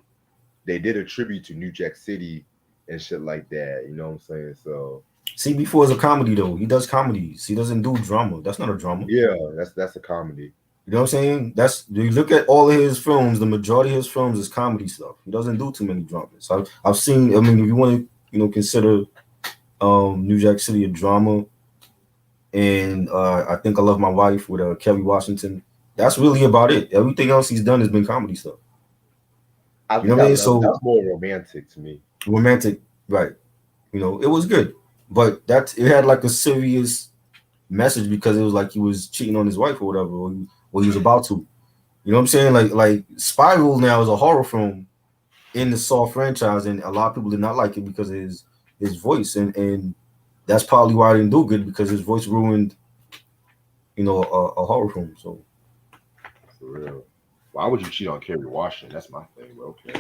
Speaker 1: they did a tribute to New Jack City and shit like that. You know what I'm saying? So
Speaker 2: CB4 is a comedy though. He does comedies. He doesn't do drama. That's not a drama.
Speaker 1: yeah, that's a comedy.
Speaker 2: You know what I'm saying? That's, you look at all of his films. The majority of his films is comedy stuff. He doesn't do too many dramas. I've seen. I mean, if you want to consider New Jack City a drama, and I think I Love My Wife with Kelly Washington. That's really about it. Everything else he's done has been comedy stuff.
Speaker 1: I
Speaker 2: You know
Speaker 1: think
Speaker 2: what I
Speaker 1: I
Speaker 2: mean?
Speaker 1: love
Speaker 2: So
Speaker 1: that's more romantic to me.
Speaker 2: romantic, right? It was good, but it had like a serious message because it was like he was cheating on his wife or whatever, or he was about to. You know what I'm saying? Like Spiral now is a horror film in the Saw franchise, and a lot of people did not like it because of his voice, and that's probably why I didn't do good because his voice ruined a horror film. So
Speaker 1: For real. Why would you cheat on Kerry Washington? That's my thing. But okay.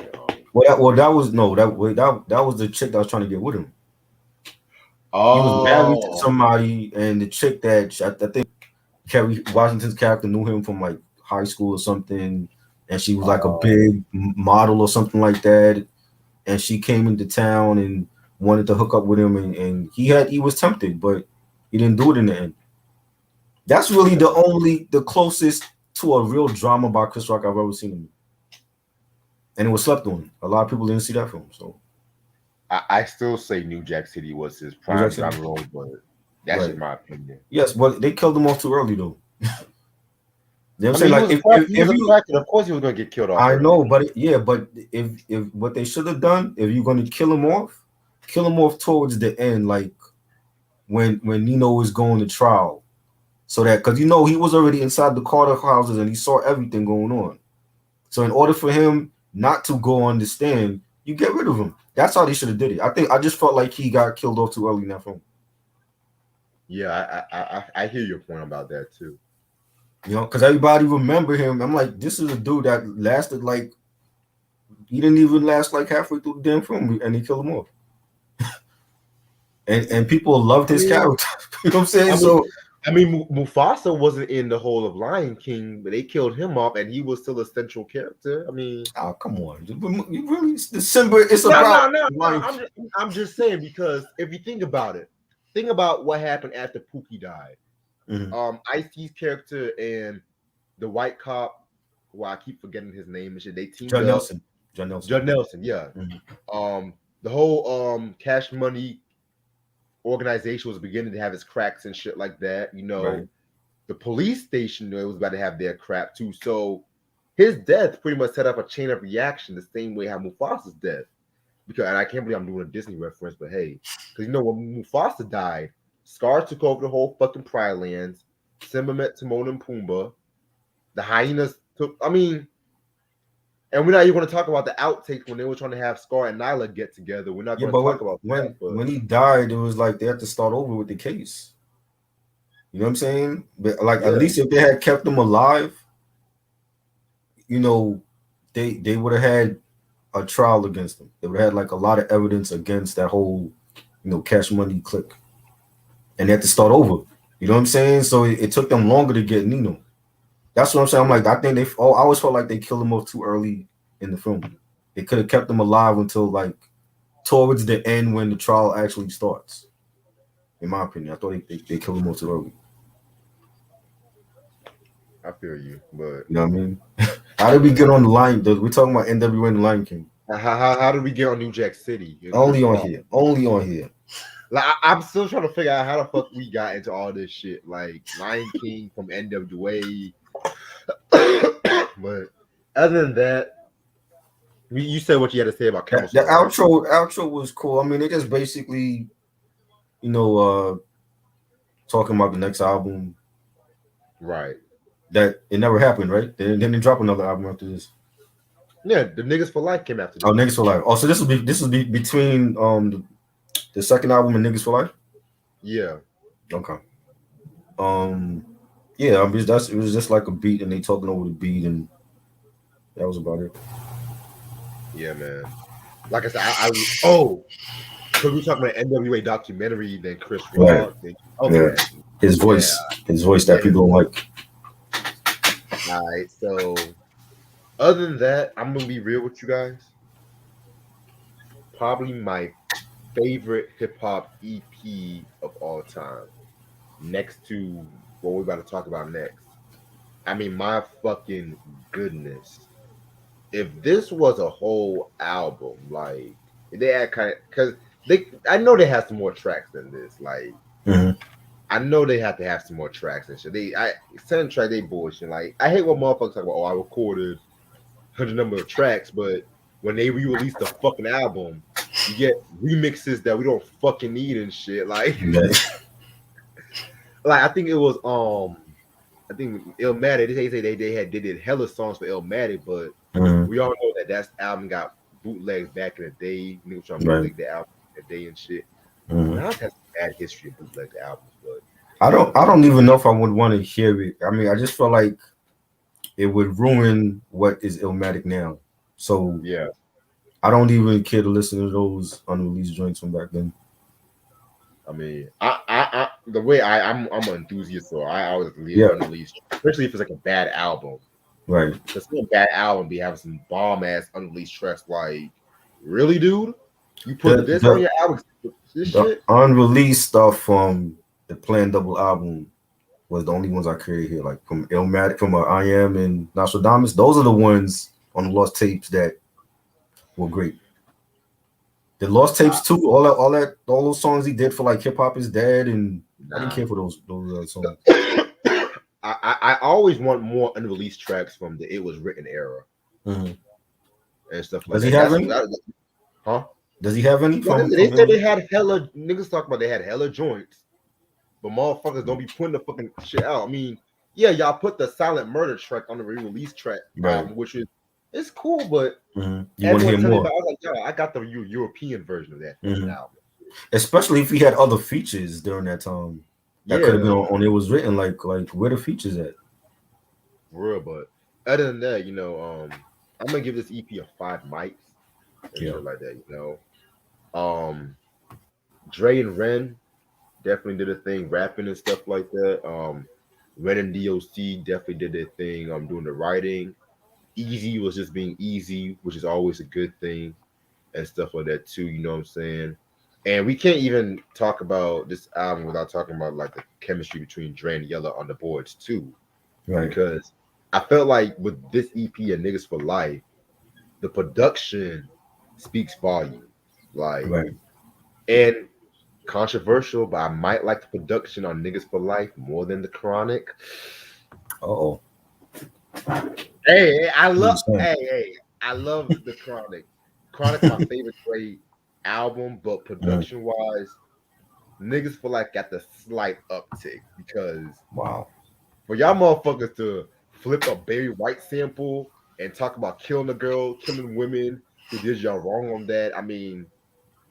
Speaker 2: that was no that was the chick that was trying to get with him. He was married to
Speaker 1: Oh,
Speaker 2: somebody, and the chick that I think Kerry Washington's character knew him from like high school or something, and she was like a
Speaker 1: oh,
Speaker 2: big model or something like that, and she came into town and wanted to hook up with him, and he was tempted, but he didn't do it in the end. That's really
Speaker 1: yeah.
Speaker 2: the closest to a real drama by Chris Rock I've ever seen him, and it was slept on. A lot of people didn't see that film, so
Speaker 1: I still say New Jack City was his
Speaker 2: New Jack
Speaker 1: prime
Speaker 2: City,
Speaker 1: drama role, but that's just
Speaker 2: right?
Speaker 1: my opinion.
Speaker 2: Yes, but they killed him off too early though. You know what I'm
Speaker 1: I
Speaker 2: saying?
Speaker 1: mean,
Speaker 2: Like,
Speaker 1: he was
Speaker 2: if
Speaker 1: a
Speaker 2: you,
Speaker 1: crackhead. Of course, he was gonna get killed off
Speaker 2: I
Speaker 1: early.
Speaker 2: know, but yeah, but if what they should have done, if you're going to kill him off towards the end, like when Nino was going to trial, so that because he was already inside the Carter houses and he saw everything going on. So in order for him not to go on the stand, you get rid of him. That's how they should have did it. I just felt like he got killed off too early in that film.
Speaker 1: Yeah, I hear your point about that too.
Speaker 2: Because everybody remember him. I'm like, this is a dude that lasted like he didn't even last like halfway through the damn film, and he killed him off. And people loved
Speaker 1: I
Speaker 2: his
Speaker 1: mean,
Speaker 2: character. You know what I'm saying?
Speaker 1: I mean,
Speaker 2: So
Speaker 1: Mufasa wasn't in the whole of Lion King, but they killed him off, and he was still a central character. I mean,
Speaker 2: oh, come on. You really the Simba, it's
Speaker 1: no,
Speaker 2: about
Speaker 1: no, no, no.
Speaker 2: Lion
Speaker 1: I'm
Speaker 2: King.
Speaker 1: just, I'm just saying because if you think about what happened after Pookie died.
Speaker 2: Mhm.
Speaker 1: Ice-T's character and the white cop, who I keep forgetting his name and shit, they teamed
Speaker 2: John
Speaker 1: up.
Speaker 2: Nelson. John Nelson.
Speaker 1: Judd Nelson, yeah.
Speaker 2: Mhm.
Speaker 1: The whole Cash Money organization was beginning to have its cracks and shit like that.
Speaker 2: Right.
Speaker 1: The police station was about to have their crap too. So his death pretty much set up a chain of reaction the same way how Mufasa's death. Because and I can't believe I'm doing a Disney reference, but hey, because when Mufasa died, Scar took over the whole fucking Pride Lands. Simba met Timon and Pumbaa. The hyenas took. I mean, and we're not even going to talk about the outtakes when they were trying to have Scar and Nyla get together. We're not
Speaker 2: Yeah,
Speaker 1: going to
Speaker 2: but
Speaker 1: talk about that. But
Speaker 2: when he died, it was like they had to start over with the case. You know what I'm saying? But like at
Speaker 1: yeah,
Speaker 2: least if they had kept him alive, you know, they would have had a trial against him. They would have had like a lot of evidence against that whole, Cash Money clique, and they had to start over. You know what I'm saying? So it took them longer to get Nino. That's what I'm saying. I'm
Speaker 1: yeah,
Speaker 2: like, I think they. Oh, I always felt like they killed him off too early in the film. They could have kept him alive until like towards the end when the trial actually starts. In my opinion, I thought they killed him off too early.
Speaker 1: I feel you. But
Speaker 2: You know what I mean? How did we
Speaker 1: yeah,
Speaker 2: get on the line? We're talking about N.W.A and the Lion King.
Speaker 1: how did we get on New Jack City and Chris
Speaker 2: Only on
Speaker 1: Rock?
Speaker 2: here. Only on here.
Speaker 1: Like I'm still trying to figure out how the fuck we got into all this shit. Like Lion King from N.W.A. But other than that, you said what you had to say about Camel
Speaker 2: The
Speaker 1: Soul, right?
Speaker 2: outro was cool. I mean, they just basically, you know, talking about the next album
Speaker 1: Right.
Speaker 2: that it never happened, right? Then they drop another album after this.
Speaker 1: Yeah, the niggas for life came after
Speaker 2: Oh,
Speaker 1: this.
Speaker 2: Niggas for Life. Oh, so this will be between the second album and Niggas for Life.
Speaker 1: Yeah,
Speaker 2: Okay. Um, yeah, I mean it was just like a beat and they talking over the beat and that was about it.
Speaker 1: yeah, man. Like I said, oh, because we talking about N.W.A. documentary, then Chris
Speaker 2: Right.
Speaker 1: Rock, then
Speaker 2: Yeah.
Speaker 1: okay, yeah,
Speaker 2: His voice
Speaker 1: yeah.
Speaker 2: that people don't like.
Speaker 1: All right. So other than that, I'm gonna be real with you guys. Probably my favorite hip hop EP of all time, next to what we're about to talk about next. I mean, my fucking goodness. If this was a whole album, like they had kind of because I know they have some more tracks than this. Like
Speaker 2: Hmm.
Speaker 1: I know they have to have some more tracks and shit. Soundtrack they bullshit. Like I hate when motherfuckers talk about, oh, I recorded 100 number of tracks, but when they re-release the fucking album, you get remixes that we don't fucking need and shit. Like,
Speaker 2: Yeah.
Speaker 1: like I think it was I think Illmatic. They say they did hella songs for Illmatic, but
Speaker 2: Hmm.
Speaker 1: we all know that album got bootlegs back in the day. Niggas trying to
Speaker 2: Right.
Speaker 1: bootleg the album in the day and shit.
Speaker 2: Hmm.
Speaker 1: Nas has a bad history of bootleg albums, but
Speaker 2: I don't even know if I would want to hear it. I mean, I just feel like it would ruin what is Illmatic now. So
Speaker 1: yeah.
Speaker 2: I don't even care to listen to those unreleased joints from back then.
Speaker 1: I mean, the way I'm an enthusiast, so I always leave
Speaker 2: Yeah,
Speaker 1: unreleased, especially if it's like a bad album.
Speaker 2: right.
Speaker 1: Because some bad album be having some bomb ass unreleased tracks. Like, really, dude, you put
Speaker 2: The
Speaker 1: this on
Speaker 2: the
Speaker 1: your album? This
Speaker 2: the
Speaker 1: shit?
Speaker 2: unreleased stuff from the Plan Double album was the only ones I could hear, like from Illmatic, from I Am and Nostradamus. Those are the ones on the lost tapes that were great. The lost tapes too, all those songs he did for like Hip Hop is Dead, and I didn't
Speaker 1: Nah.
Speaker 2: care for those songs.
Speaker 1: I always want more unreleased tracks from the It Was Written era
Speaker 2: Hmm.
Speaker 1: and stuff like
Speaker 2: Does he
Speaker 1: that.
Speaker 2: have any?
Speaker 1: Huh?
Speaker 2: Does he have any
Speaker 1: Yeah, they
Speaker 2: from
Speaker 1: said
Speaker 2: Illmatic?
Speaker 1: they had hella niggas talk about they had hella joints, but motherfuckers don't be putting the fucking shit out. I mean, yeah, y'all put the Silent Murder track on the re-release track
Speaker 2: Right.
Speaker 1: album, which is it's cool, but
Speaker 2: You want to
Speaker 1: everyone
Speaker 2: hear
Speaker 1: tell me about.
Speaker 2: more?
Speaker 1: I was like, yo, I got the European version of that fucking
Speaker 2: Hmm.
Speaker 1: album.
Speaker 2: Especially if he had other features during that time that could have been
Speaker 1: Yeah,
Speaker 2: on It Was Written. Like where the features at?
Speaker 1: for real. But other than that, I'm gonna give this EP a 5 mics and
Speaker 2: Yeah.
Speaker 1: shit like that. Dre and Ren definitely did a thing, rapping and stuff like that. Ren and DOC definitely did their thing. Doing the writing. Easy was just being easy, which is always a good thing and stuff like that too. You know what I'm saying? And we can't even talk about this album without talking about like the chemistry between Dre and Yella on the boards too,
Speaker 2: Right.
Speaker 1: because I felt like with this EP and Niggas for Life, the production speaks volume. Like,
Speaker 2: Right.
Speaker 1: and controversial, but I might like the production on Niggas for Life more than the Chronic.
Speaker 2: Oh,
Speaker 1: Hey, I
Speaker 2: you
Speaker 1: love.
Speaker 2: saying?
Speaker 1: I love the Chronic. Chronic's my favorite great album, but
Speaker 2: Mhm.
Speaker 1: production wise, Niggas for Life got the slight uptick because
Speaker 2: Wow.
Speaker 1: for y'all motherfuckers to flip a Barry White sample and talk about killing a girl, killing women who did y'all wrong on that. I mean,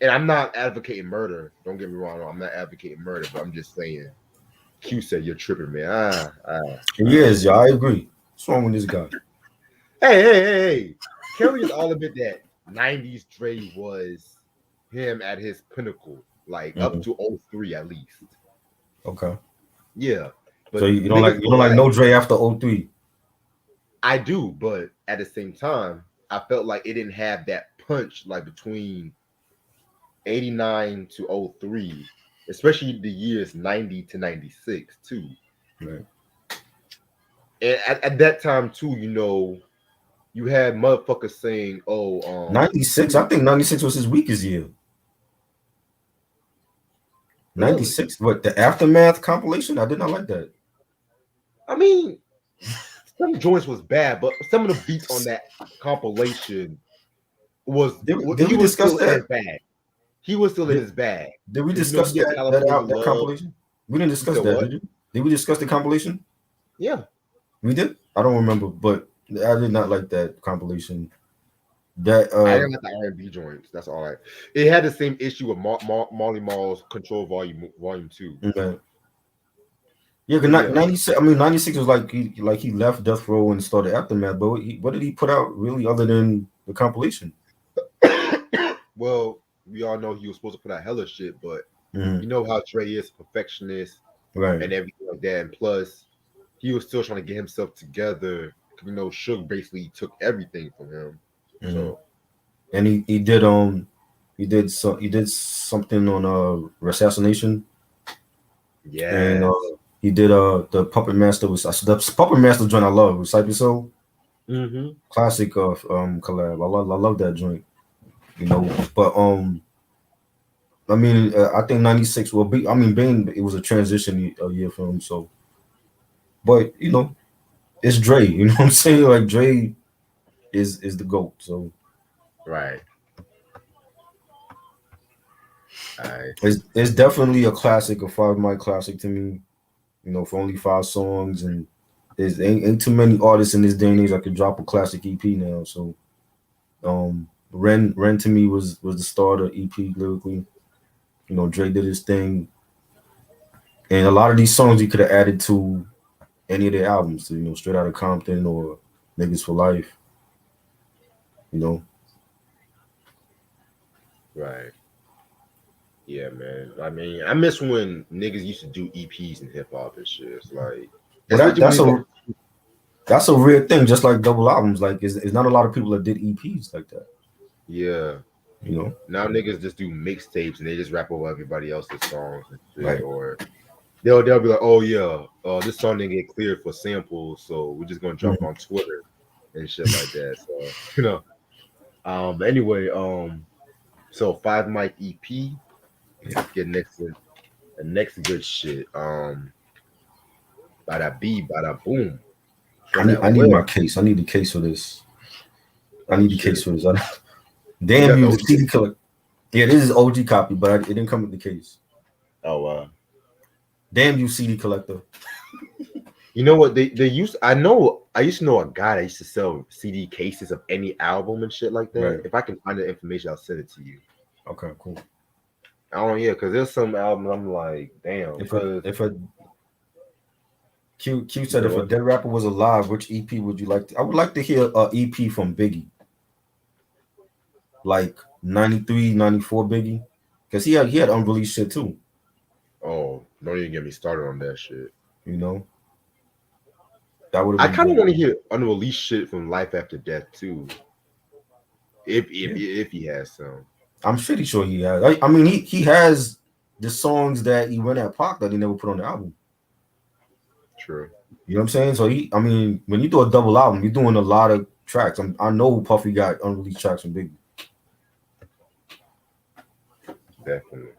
Speaker 1: and I'm not advocating murder. Don't get me wrong. I'm not advocating murder, but I'm just saying. Q said you're tripping, man.
Speaker 2: He is, yeah, I agree. What's wrong with this guy?
Speaker 1: Hey. Can we just all admit that 90s Dre was him at his pinnacle, like up
Speaker 2: Mhm.
Speaker 1: to '03 at least.
Speaker 2: Okay.
Speaker 1: Yeah.
Speaker 2: So
Speaker 1: But
Speaker 2: you
Speaker 1: Niggas for
Speaker 2: don't like
Speaker 1: Life,
Speaker 2: no Dre after '03.
Speaker 1: I do, but at the same time, I felt like it didn't have that punch like between '89 to '03, especially the years '90 to '96 too.
Speaker 2: Right.
Speaker 1: And at that time too, you had motherfuckers saying, "Oh,
Speaker 2: 96. I think 96 was his weakest year.
Speaker 1: really?"
Speaker 2: 96. What, the Aftermath compilation? I did not like that.
Speaker 1: I mean, some joints was bad, but some of the beats on that compilation was
Speaker 2: Did
Speaker 1: he
Speaker 2: we
Speaker 1: was
Speaker 2: discuss
Speaker 1: still in
Speaker 2: that?
Speaker 1: his bag. He was still in
Speaker 2: Did,
Speaker 1: his bag
Speaker 2: did we
Speaker 1: because
Speaker 2: discuss
Speaker 1: he did California
Speaker 2: that
Speaker 1: Love.
Speaker 2: compilation? We didn't
Speaker 1: You
Speaker 2: discuss
Speaker 1: said
Speaker 2: that,
Speaker 1: what?
Speaker 2: did you? Did we discuss the compilation?
Speaker 1: Yeah.
Speaker 2: We did. I don't remember, but I did not like that compilation. That
Speaker 1: I didn't like the R&B joints. That's all right. It had the same issue with Marley Marl's Control Volume Two.
Speaker 2: okay. Yeah, cause
Speaker 1: Yeah.
Speaker 2: 96. I mean, 96 was like he left Death Row and started Aftermath. But what did he put out really other than the compilation?
Speaker 1: Well, we all know he was supposed to put out hella shit, but
Speaker 2: Mhm.
Speaker 1: you know how Dre is perfectionist
Speaker 2: Right.
Speaker 1: and everything like that. And plus, he was still trying to get himself together. Suge basically took everything from him.
Speaker 2: Mhm.
Speaker 1: So
Speaker 2: And he did something on assassination, and
Speaker 1: yes.
Speaker 2: he did the Puppet Master was the Puppet Master joint I love with Cypress Hill,
Speaker 1: Mm-hmm.
Speaker 2: classic of collab. I love that joint, you know. But I mean, I think 96 will be. I mean, Bane, it was a transition year for him. So, but it's Dre. You know what I'm saying? Like Dre is the goat. So
Speaker 1: Right. I
Speaker 2: it's definitely a classic, a 5 mic classic to me. For only 5 songs, and there's ain't too many artists in this day and age that could drop a classic EP now. So, Ren to me was the starter EP lyrically. Dre did his thing, and a lot of these songs you could have added to any of their albums. Straight Out of Compton or Niggas for Life. You know,
Speaker 1: right. Yeah, man. I mean, I miss when niggas used to do EPs and hip hop and shit. It's like,
Speaker 2: but
Speaker 1: especially when it's like,
Speaker 2: that's a rare thing. Just like double albums, like it's not a lot of people that did EPs like that.
Speaker 1: yeah.
Speaker 2: You know,
Speaker 1: Now niggas just do mixtapes and they just rap over everybody else's songs and shit,
Speaker 2: right?
Speaker 1: or they'll be like, oh yeah, this song didn't get cleared for samples, so we're just gonna drop it
Speaker 2: Mhm.
Speaker 1: on Twitter and shit like that. So anyway, so 5 mic EP. Let's get next to the next good shit. Bada bee, bada boom from that
Speaker 2: I need my
Speaker 1: well.
Speaker 2: case. I need the case for this. I
Speaker 1: Oh
Speaker 2: need the
Speaker 1: shit,
Speaker 2: case for this.
Speaker 1: you
Speaker 2: Damn
Speaker 1: got the
Speaker 2: you, the
Speaker 1: OG.
Speaker 2: CD killer. Yeah, this is OG copy, but it didn't come with the case.
Speaker 1: Oh
Speaker 2: Damn you, CD collector.
Speaker 1: you know what they used? I used to know a guy that used to sell CD cases of any album and shit like that.
Speaker 2: Right.
Speaker 1: If I can find the information, I'll send it to you.
Speaker 2: Okay, cool.
Speaker 1: I don't yeah, because there's some albums I'm like, damn,
Speaker 2: If a
Speaker 1: because
Speaker 2: if a Q
Speaker 1: you
Speaker 2: said
Speaker 1: said
Speaker 2: if a
Speaker 1: what?
Speaker 2: dead rapper was alive, which EP would you like to? I would like to hear a EP from Biggie, like 93, 94 Biggie, because he had unreleased shit too.
Speaker 1: Oh, don't even get me started on that shit.
Speaker 2: You know that would have
Speaker 1: I
Speaker 2: been
Speaker 1: kind of
Speaker 2: dope.
Speaker 1: want to hear unreleased shit from Life After Death too,
Speaker 2: Yeah,
Speaker 1: if he has some.
Speaker 2: I'm pretty sure he has. I mean, he has the songs that he went at Pac that he never put on the album.
Speaker 1: True.
Speaker 2: You know what I'm saying? So I mean, when you do a double album, you're doing a lot of tracks. I know Puffy got unreleased tracks from Biggie.
Speaker 1: Definitely.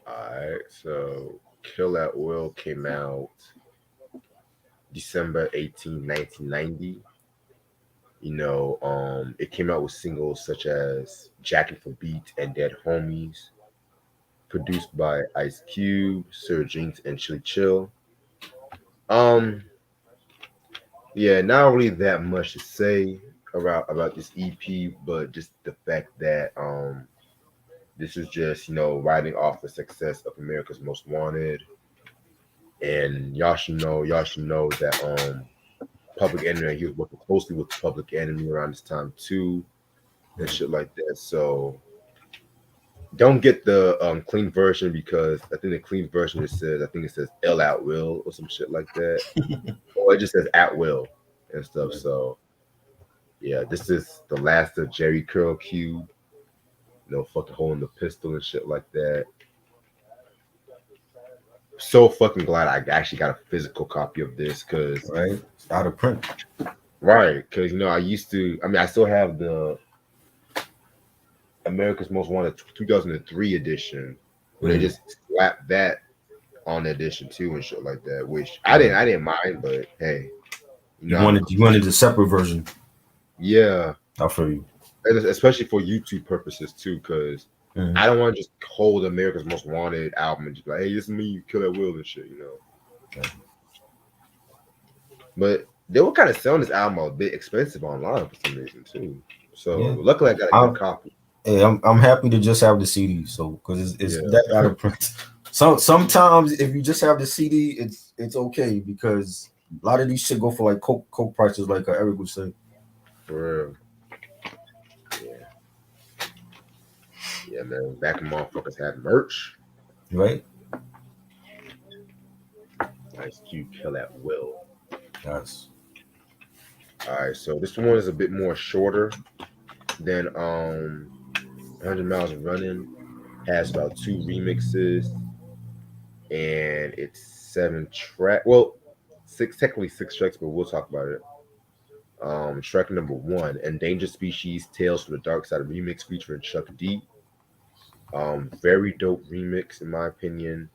Speaker 1: All right. So Kill at Will came out December 18th, 1990. It came out with singles such as Jacking for Beat and Dead Homies, produced by Ice Cube, Sir Jinx, and Chili Chill. Um, yeah, not really that much to say about this EP, but just the fact that this is just riding off the success of America's Most Wanted, and y'all should know that Public Enemy, he was working closely with Public Enemy around this time too, and
Speaker 2: Right.
Speaker 1: shit like that. So don't get the clean version, because I think the clean version it says L at will or some shit like that, or it just says at will and stuff.
Speaker 2: Right.
Speaker 1: So yeah, this is the last of Jerry Curl Q, fucking holding the pistol and shit like that. So fucking glad I actually got a physical copy of this, because
Speaker 2: Right. It's out of print.
Speaker 1: right, because I used to. I mean, I still have the America's Most Wanted 2003 edition, where they
Speaker 2: Mm.
Speaker 1: just slapped that on the edition too and shit like that. Which I didn't
Speaker 2: Right.
Speaker 1: I didn't mind, but hey,
Speaker 2: You
Speaker 1: I'm a
Speaker 2: wanted the separate version.
Speaker 1: yeah,
Speaker 2: I feel you.
Speaker 1: and especially for YouTube purposes too, because
Speaker 2: Mm.
Speaker 1: I don't want to just hold America's Most Wanted album and just be like, hey, this is me, you kill that will and shit.
Speaker 2: Right.
Speaker 1: But they were kind of selling this album a bit expensive online for some reason too. So
Speaker 2: Yeah.
Speaker 1: luckily I got a good
Speaker 2: I'm
Speaker 1: copy.
Speaker 2: Hey, I'm happy to just have the CD. So because it's
Speaker 1: Yeah,
Speaker 2: that out of print. Sometimes if you just have the CD, it's okay because a lot of these shit go for like coke prices, like Eric would say.
Speaker 1: for real. Yeah, yeah, man. Back when motherfuckers had merch.
Speaker 2: Right?
Speaker 1: Ice Cube kill at will.
Speaker 2: Yes.
Speaker 1: All right, so this one is a bit more shorter than 100 Miles of Running. Has about two remixes, and it's 7 track. Well, technically six tracks, but we'll talk about it. Track number one, Endangered Species: Tales from the Dark Side remix featuring Chuck D. Very dope remix in my opinion.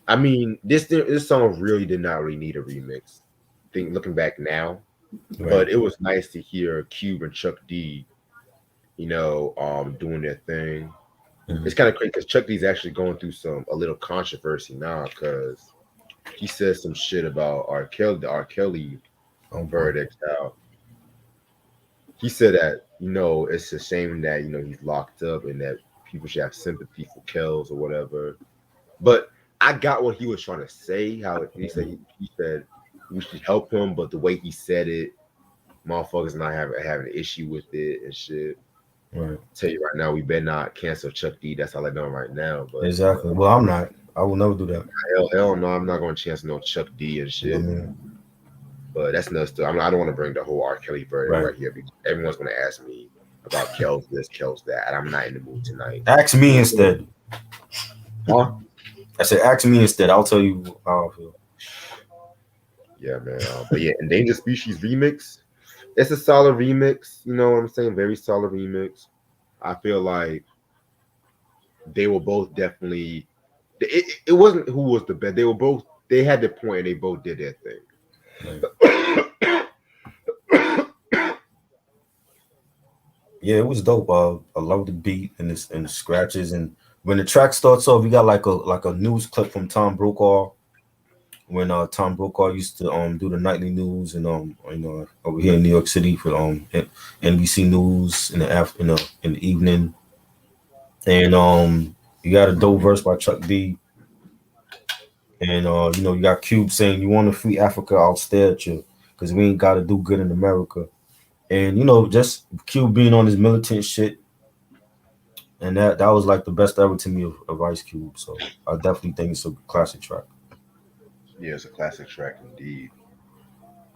Speaker 1: I mean, this song really did not really need a remix. Think looking back now,
Speaker 2: Right.
Speaker 1: but it was nice to hear Cube and Chuck D, doing their thing.
Speaker 2: Hmm.
Speaker 1: It's kind of crazy because Chuck D's actually going through a little controversy now, because he says some shit about the R. Kelly
Speaker 2: Okay.
Speaker 1: verdict. How he said that it's a shame that he's locked up and that people should have sympathy for Kells or whatever. But I got what he was trying to say. How he said we should help him, but the way he said it, motherfuckers not having an issue with it and shit.
Speaker 2: Right.
Speaker 1: Tell you right now, we better not cancel Chuck D. That's all I know right now. But
Speaker 2: Exactly. Well, I'm not. I will never do that.
Speaker 1: hell no, I'm not going to chance no Chuck D and
Speaker 2: You know
Speaker 1: shit.
Speaker 2: what I mean?
Speaker 1: But that's another story. I don't want to bring the whole R. Kelly verdict
Speaker 2: Right.
Speaker 1: right here, because everyone's going to ask me about Kells this, Kells that, and I'm not in the mood tonight.
Speaker 2: Ask me instead.
Speaker 1: Huh?
Speaker 2: I said, ask me instead. I'll tell you how I feel.
Speaker 1: Yeah, man. But yeah, Endangered Species remix. It's a solid remix. You know what I'm saying? Very solid remix. I feel like they were both definitely. It wasn't who was the best. They were both. They had their point, and they both did their
Speaker 2: Right.
Speaker 1: thing.
Speaker 2: Yeah, it was dope. I love the beat and the scratches, and when the track starts off, you got like a news clip from Tom Brokaw when Tom Brokaw used to do the nightly news and over here in New York City for NBC News in the after in the evening, and you got a dope verse by Chuck D, and you got Cube saying you want to free Africa, I'll stare at you because we ain't got to do good in America, and just Cube being on his militant shit. And that was like the best ever to me of Ice Cube. So I definitely think it's a classic track.
Speaker 1: Yeah, it's a classic track indeed.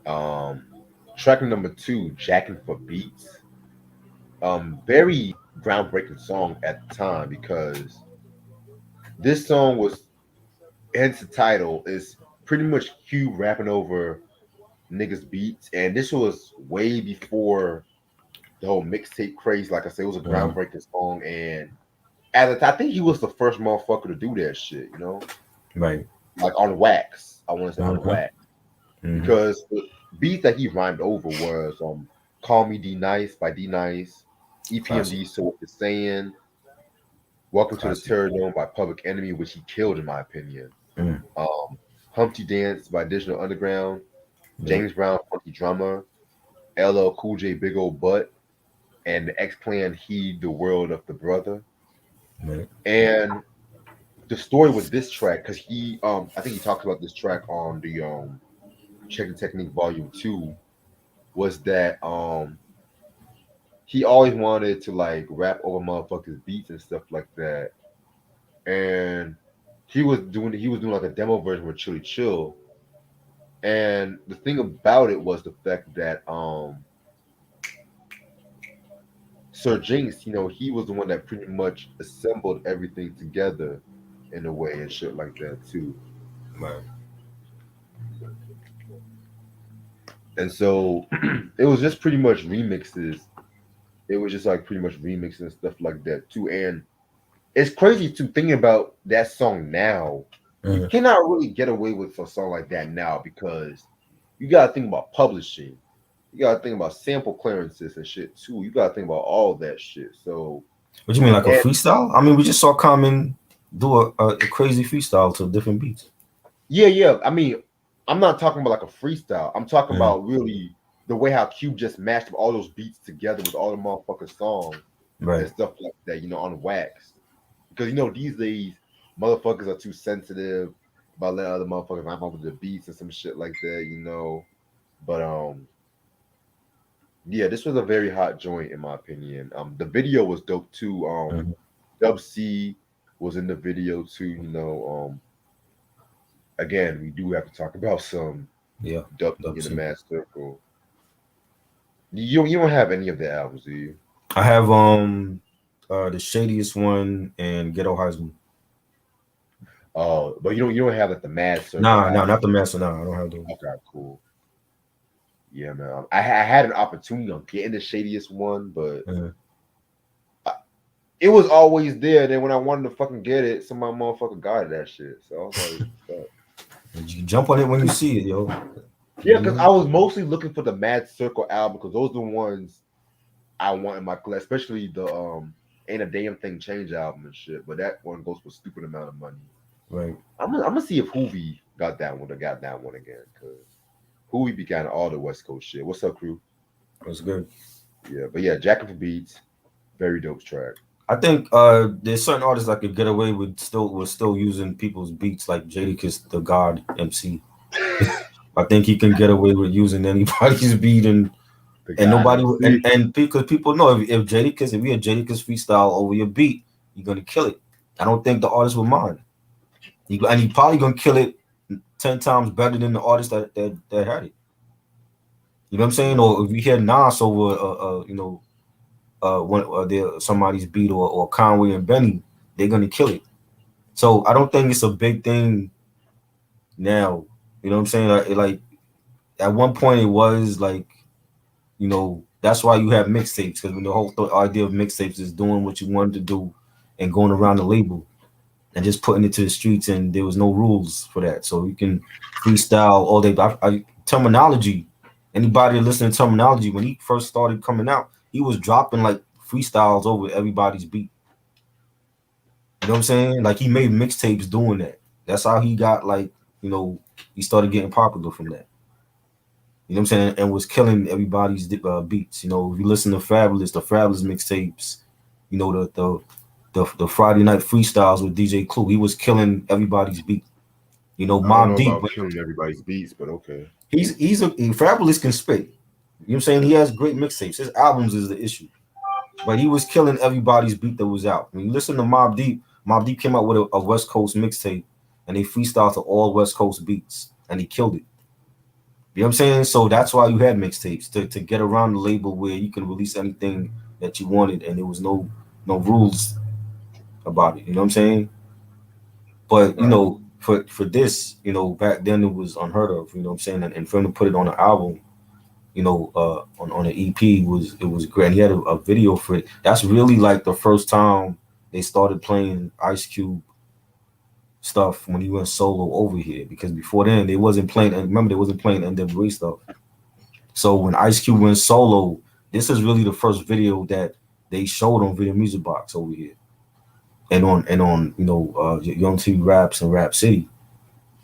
Speaker 1: Um, Track number two, Jacking for Beats. Very groundbreaking song at the time, because this song was, hence the title, is pretty much Cube rapping over niggas beats, and this was way before the whole mixtape craze. Like I said, it was a
Speaker 2: Mm-hmm.
Speaker 1: groundbreaking song, and at the time, I think he was the first motherfucker to do that shit.
Speaker 2: Right.
Speaker 1: Like on wax. I want to say on
Speaker 2: Mm-hmm.
Speaker 1: wax
Speaker 2: Mm-hmm.
Speaker 1: because the beats that he rhymed over was "Call Me D Nice" by D Nice,
Speaker 2: Classic.
Speaker 1: EPMD. So what you're saying? "Welcome to the
Speaker 2: Classic.
Speaker 1: Terror Dome" by Public Enemy, which he killed in my opinion.
Speaker 2: Mm.
Speaker 1: Humpty Dance by Digital Underground,
Speaker 2: Yeah.
Speaker 1: James Brown, Funky Drummer, LL Cool J, Big Old Butt, and the X Clan, Heed the World of the Brother.
Speaker 2: Right.
Speaker 1: And the story with this track, because I think he talks about this track on the Check the Technique Volume 2, was that he always wanted to like rap over motherfuckers beats and stuff like that. And he was doing like a demo version with Chili Chill. And the thing about it was the fact that Sir Jinx, he was the one that pretty much assembled everything together in a way and shit like that too.
Speaker 2: Right.
Speaker 1: And so it was just pretty much remixes. It was just like pretty much remixes and stuff like that too. And it's crazy to think about that song now. You
Speaker 2: Mm-hmm.
Speaker 1: cannot really get away with a song like that now because you gotta think about publishing. You gotta think about sample clearances and shit too. You gotta think about all that shit. So
Speaker 2: What you mean, like a
Speaker 1: and
Speaker 2: freestyle? I mean, we just saw Common do a crazy freestyle to different beats.
Speaker 1: yeah, yeah. I mean, I'm not talking about like a freestyle. I'm talking
Speaker 2: Mm.
Speaker 1: about really the way how Cube just mashed up all those beats together with all the motherfucking songs and
Speaker 2: Right.
Speaker 1: stuff like that, on wax. Because these days motherfuckers are too sensitive about letting other motherfuckers rhyme over the beats and some shit like that. But yeah, this was a very hot joint in my opinion. The video was dope too.
Speaker 2: Mm-hmm.
Speaker 1: Dub C was in the video too. Again, we do have to talk about some
Speaker 2: Yeah.
Speaker 1: Dub C in the
Speaker 2: WC.
Speaker 1: Mad Circle. You don't have any of the albums, do you?
Speaker 2: I have the shadiest one and Ghetto Heisman.
Speaker 1: Oh, but you don't have like the Mad Circle
Speaker 2: Nah,
Speaker 1: album.
Speaker 2: not the master. Nah, I don't have those.
Speaker 1: Okay, cool. Yeah, man. I had an opportunity on getting the shadiest one, but
Speaker 2: Uh,
Speaker 1: I, it was always there. Then when I wanted to fucking get it, some motherfucker got that shit. So I was like, fuck.
Speaker 2: you jump on it when you see it, yo.
Speaker 1: Yeah, because
Speaker 2: Mhm.
Speaker 1: I was mostly looking for the Mad Circle album because those are the ones I want in my collection, especially the Ain't a Damn Thing Change album and shit. But that one goes for a stupid amount of money.
Speaker 2: Right.
Speaker 1: I'm gonna see if Hoovy got that one or got that one again because Hoovy be kind of all the West Coast shit. What's up, crew?
Speaker 2: That's good.
Speaker 1: Yeah, but yeah, Jacking for Beats, very dope track.
Speaker 2: I think there's certain artists that could get away with still using people's beats like Jadakiss the God MC. I think he can get away with using anybody's beat
Speaker 1: The
Speaker 2: and
Speaker 1: God
Speaker 2: nobody
Speaker 1: MC.
Speaker 2: and because people know if we had Jadakiss freestyle over your beat, you're gonna kill it. I don't think the artist will mind. And he probably gonna kill it 10 times better than the artist that had it. You know what I'm saying?
Speaker 1: Mm,
Speaker 2: Or if we hear Nas over one somebody's beat or Conway and Benny, they're gonna kill it. So I don't think it's a big thing now. You know what I'm saying? Like at one point it was like, that's why you have mixtapes, because when the whole idea of mixtapes is doing what you wanted to do and going around the label and just putting it to the streets, and there was no rules for that. So you can freestyle all day. Terminology, anybody listening to Terminology, when he first started coming out, he was dropping like freestyles over everybody's beat. You know what I'm saying? Like he made mixtapes doing that. That's how he got like, you know, he started getting popular from that. You know what I'm saying? And was killing everybody's beats. If you listen to the Fabulous mixtapes, the Friday night freestyles with DJ Clue, he was killing everybody's beat.
Speaker 1: I don't
Speaker 2: Mob
Speaker 1: know
Speaker 2: Deep,
Speaker 1: about killing everybody's beats, but okay.
Speaker 2: he's Fabulous can spit. You know what I'm saying? He has great mixtapes. His albums is the issue, but he was killing everybody's beat that was out. When you listen to Mob Deep came out with a West Coast mixtape, and they freestyled to all West Coast beats, and he killed it. You know what I'm saying? So that's why you had mixtapes to get around the label where you can release anything that you wanted, and there was no rules about it. You know what I'm saying? But
Speaker 1: All right.
Speaker 2: for this, back then it was unheard of. You know what I'm saying? And for him to put it on an album, on an EP was great. And he had a video for it. That's really like the first time they started playing Ice Cube stuff when he went solo over here. Because before then they wasn't playing. And remember, they wasn't playing N.W.A stuff. So when Ice Cube went solo, this is really the first video that they showed on Video Music Box over here, and on Young T Raps and Rap City,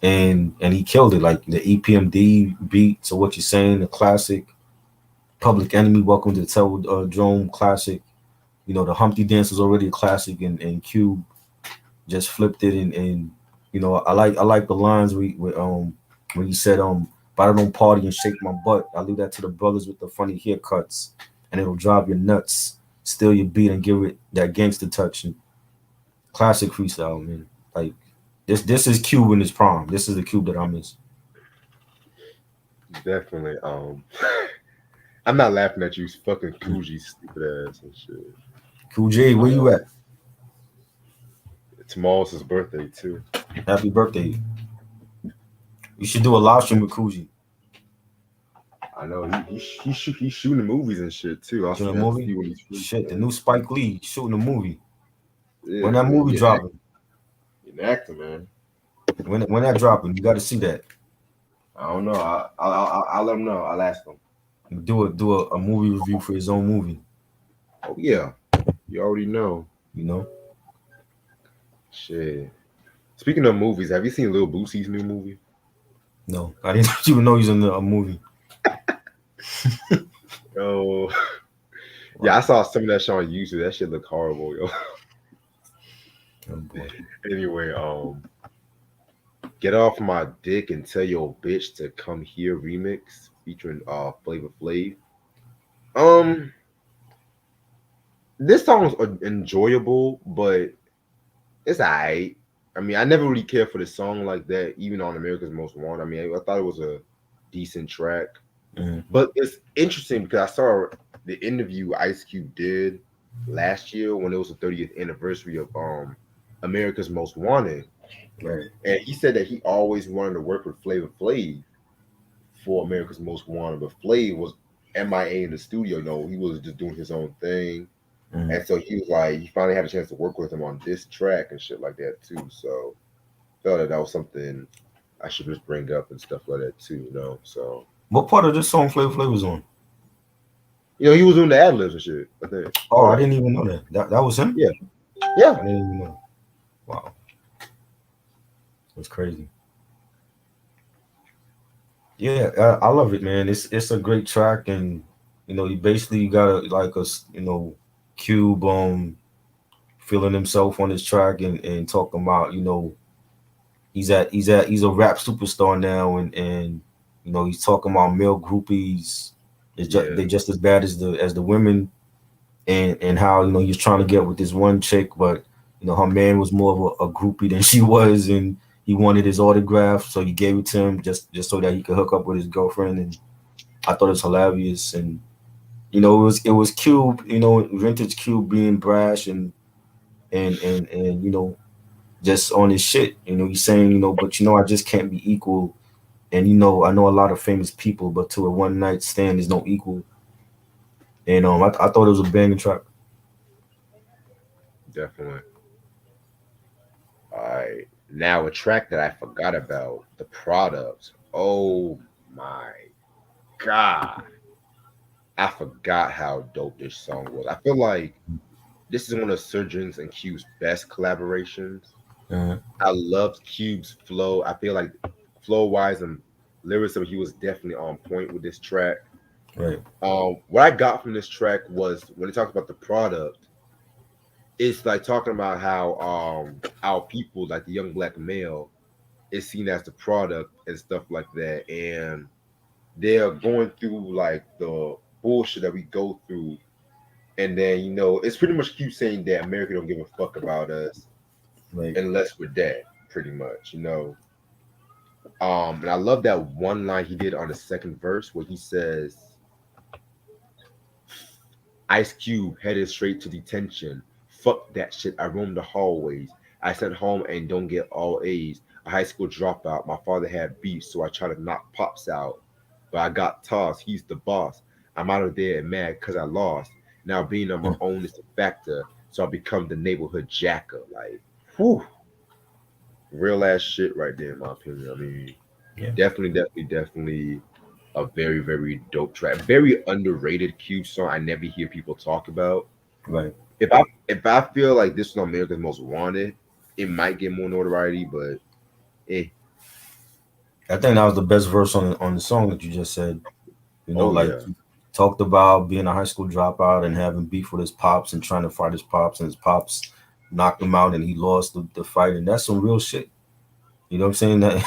Speaker 2: and he killed it. Like the EPMD beat. So what you're saying, the classic Public Enemy, Welcome to the Drone classic. The Humpty Dance was already a classic, and Cube just flipped it. And I like the lines when he said, but I don't party and shake my butt. I leave that to the brothers with the funny haircuts, and it'll drive you nuts. Steal your beat and give it that gangster touch. And classic freestyle, man. Like this is Cube in his prime. This is the Cube that I miss.
Speaker 1: Definitely. I'm not laughing at you, fucking Coogee, stupid ass and shit.
Speaker 2: Cool J, where you
Speaker 1: Um,
Speaker 2: at?
Speaker 1: Tomorrow's his birthday too.
Speaker 2: Happy birthday. You should do a live stream with Coogee.
Speaker 1: I know he's shooting movies and shit too.
Speaker 2: Doing a
Speaker 1: I have to
Speaker 2: movie?
Speaker 1: see when he's free.
Speaker 2: Shit, the new Spike Lee shooting a movie.
Speaker 1: Yeah,
Speaker 2: When that movie dropping?
Speaker 1: he an actor, man.
Speaker 2: When that dropping? You got to see that.
Speaker 1: I don't know. I'll let him know. I'll ask him.
Speaker 2: Do a movie review for his own movie.
Speaker 1: Oh yeah, you already know.
Speaker 2: You know?
Speaker 1: Shit. Speaking of movies, have you seen Lil Boosie's new movie?
Speaker 2: No, I didn't even know he's in a movie.
Speaker 1: Oh, yeah, I saw some of that shit on YouTube. That shit look horrible, yo.
Speaker 2: Oh boy.
Speaker 1: Anyway, Get Off My Dick and Tell Your Bitch to Come Here remix featuring Flavor Flav. Um, this song's enjoyable, but it's alright. I mean, I never really cared for the song like that, even on America's Most Wanted. I mean, I thought it was a decent track,
Speaker 2: Mhm.
Speaker 1: but it's interesting because I saw the interview Ice Cube did last year when it was the 30th anniversary of America's Most Wanted,
Speaker 2: Right.
Speaker 1: and he said that he always wanted to work with Flavor Flav for America's Most Wanted, but Flav was MIA in the studio. No, he was just doing his own thing.
Speaker 2: Mhm.
Speaker 1: And so he was like, he finally had a chance to work with him on this track and shit like that too. So felt that was something I should just bring up and stuff like that too, you know. So
Speaker 2: What part of this song Flavor Flav was on?
Speaker 1: he was doing the ad libs and shit. I think.
Speaker 2: Oh,
Speaker 1: Hold
Speaker 2: I
Speaker 1: up.
Speaker 2: didn't even know that. That was him.
Speaker 1: Yeah, yeah,
Speaker 2: I didn't even know. Wow, that's crazy. Yeah, I love it, man. It's a great track, and you basically got like Cube feeling himself on this track and talking about he's a rap superstar now, and he's talking about male groupies.
Speaker 1: yeah,
Speaker 2: They just as bad as the women, and how he's trying to get with this one chick, but her man was more of a groupie than she was, and he wanted his autograph, so he gave it to him just so that he could hook up with his girlfriend. And I thought it was hilarious, and it was Cube, vintage Cube being brash and just on his shit. He's saying, but I just can't be equal. And I know a lot of famous people, but to a one night stand is no equal. And I thought it was a banging track.
Speaker 1: definitely. All right. Now a track that I forgot about, the product. Oh my god. I forgot how dope this song was. I feel like this is one of Surgeon's and Cube's best collaborations.
Speaker 2: Uh,
Speaker 1: I loved Cube's flow. I feel like flow wise and lyricism, he was definitely on point with this track.
Speaker 2: right,
Speaker 1: What I got from this track was when he talks about the product, it's like talking about how our people, like the young black male, is seen as the product and stuff like that. And they're going through like the bullshit that we go through. And then, it's pretty much Cube saying that America don't give a fuck about us
Speaker 2: right.
Speaker 1: unless we're dead, pretty much. And I love that one line he did on the second verse where he says, Ice Cube headed straight to detention. Fuck that shit. I roam the hallways. I sat home and don't get all A's. a high school dropout. My father had beef, so I tried to knock pops out, but I got tossed. He's the boss. I'm out of there and mad because I lost. Now being on my
Speaker 2: Mm.
Speaker 1: own is a factor, so I become the neighborhood jacker. Like, whew, real ass shit right there, in my opinion. I mean,
Speaker 2: Yeah.
Speaker 1: definitely a very, very dope track. Very underrated Cube song. I never hear people talk about.
Speaker 2: Right.
Speaker 1: If I feel like this is America's Most Wanted, it might get more notoriety, but eh.
Speaker 2: I think that was the best verse on the song that you just said. You know,
Speaker 1: Oh
Speaker 2: like
Speaker 1: yeah.
Speaker 2: he talked about being a high school dropout and having beef with his pops and trying to fight his pops, and his pops knocked him out and he lost the fight. And that's some real shit. You know what I'm saying? That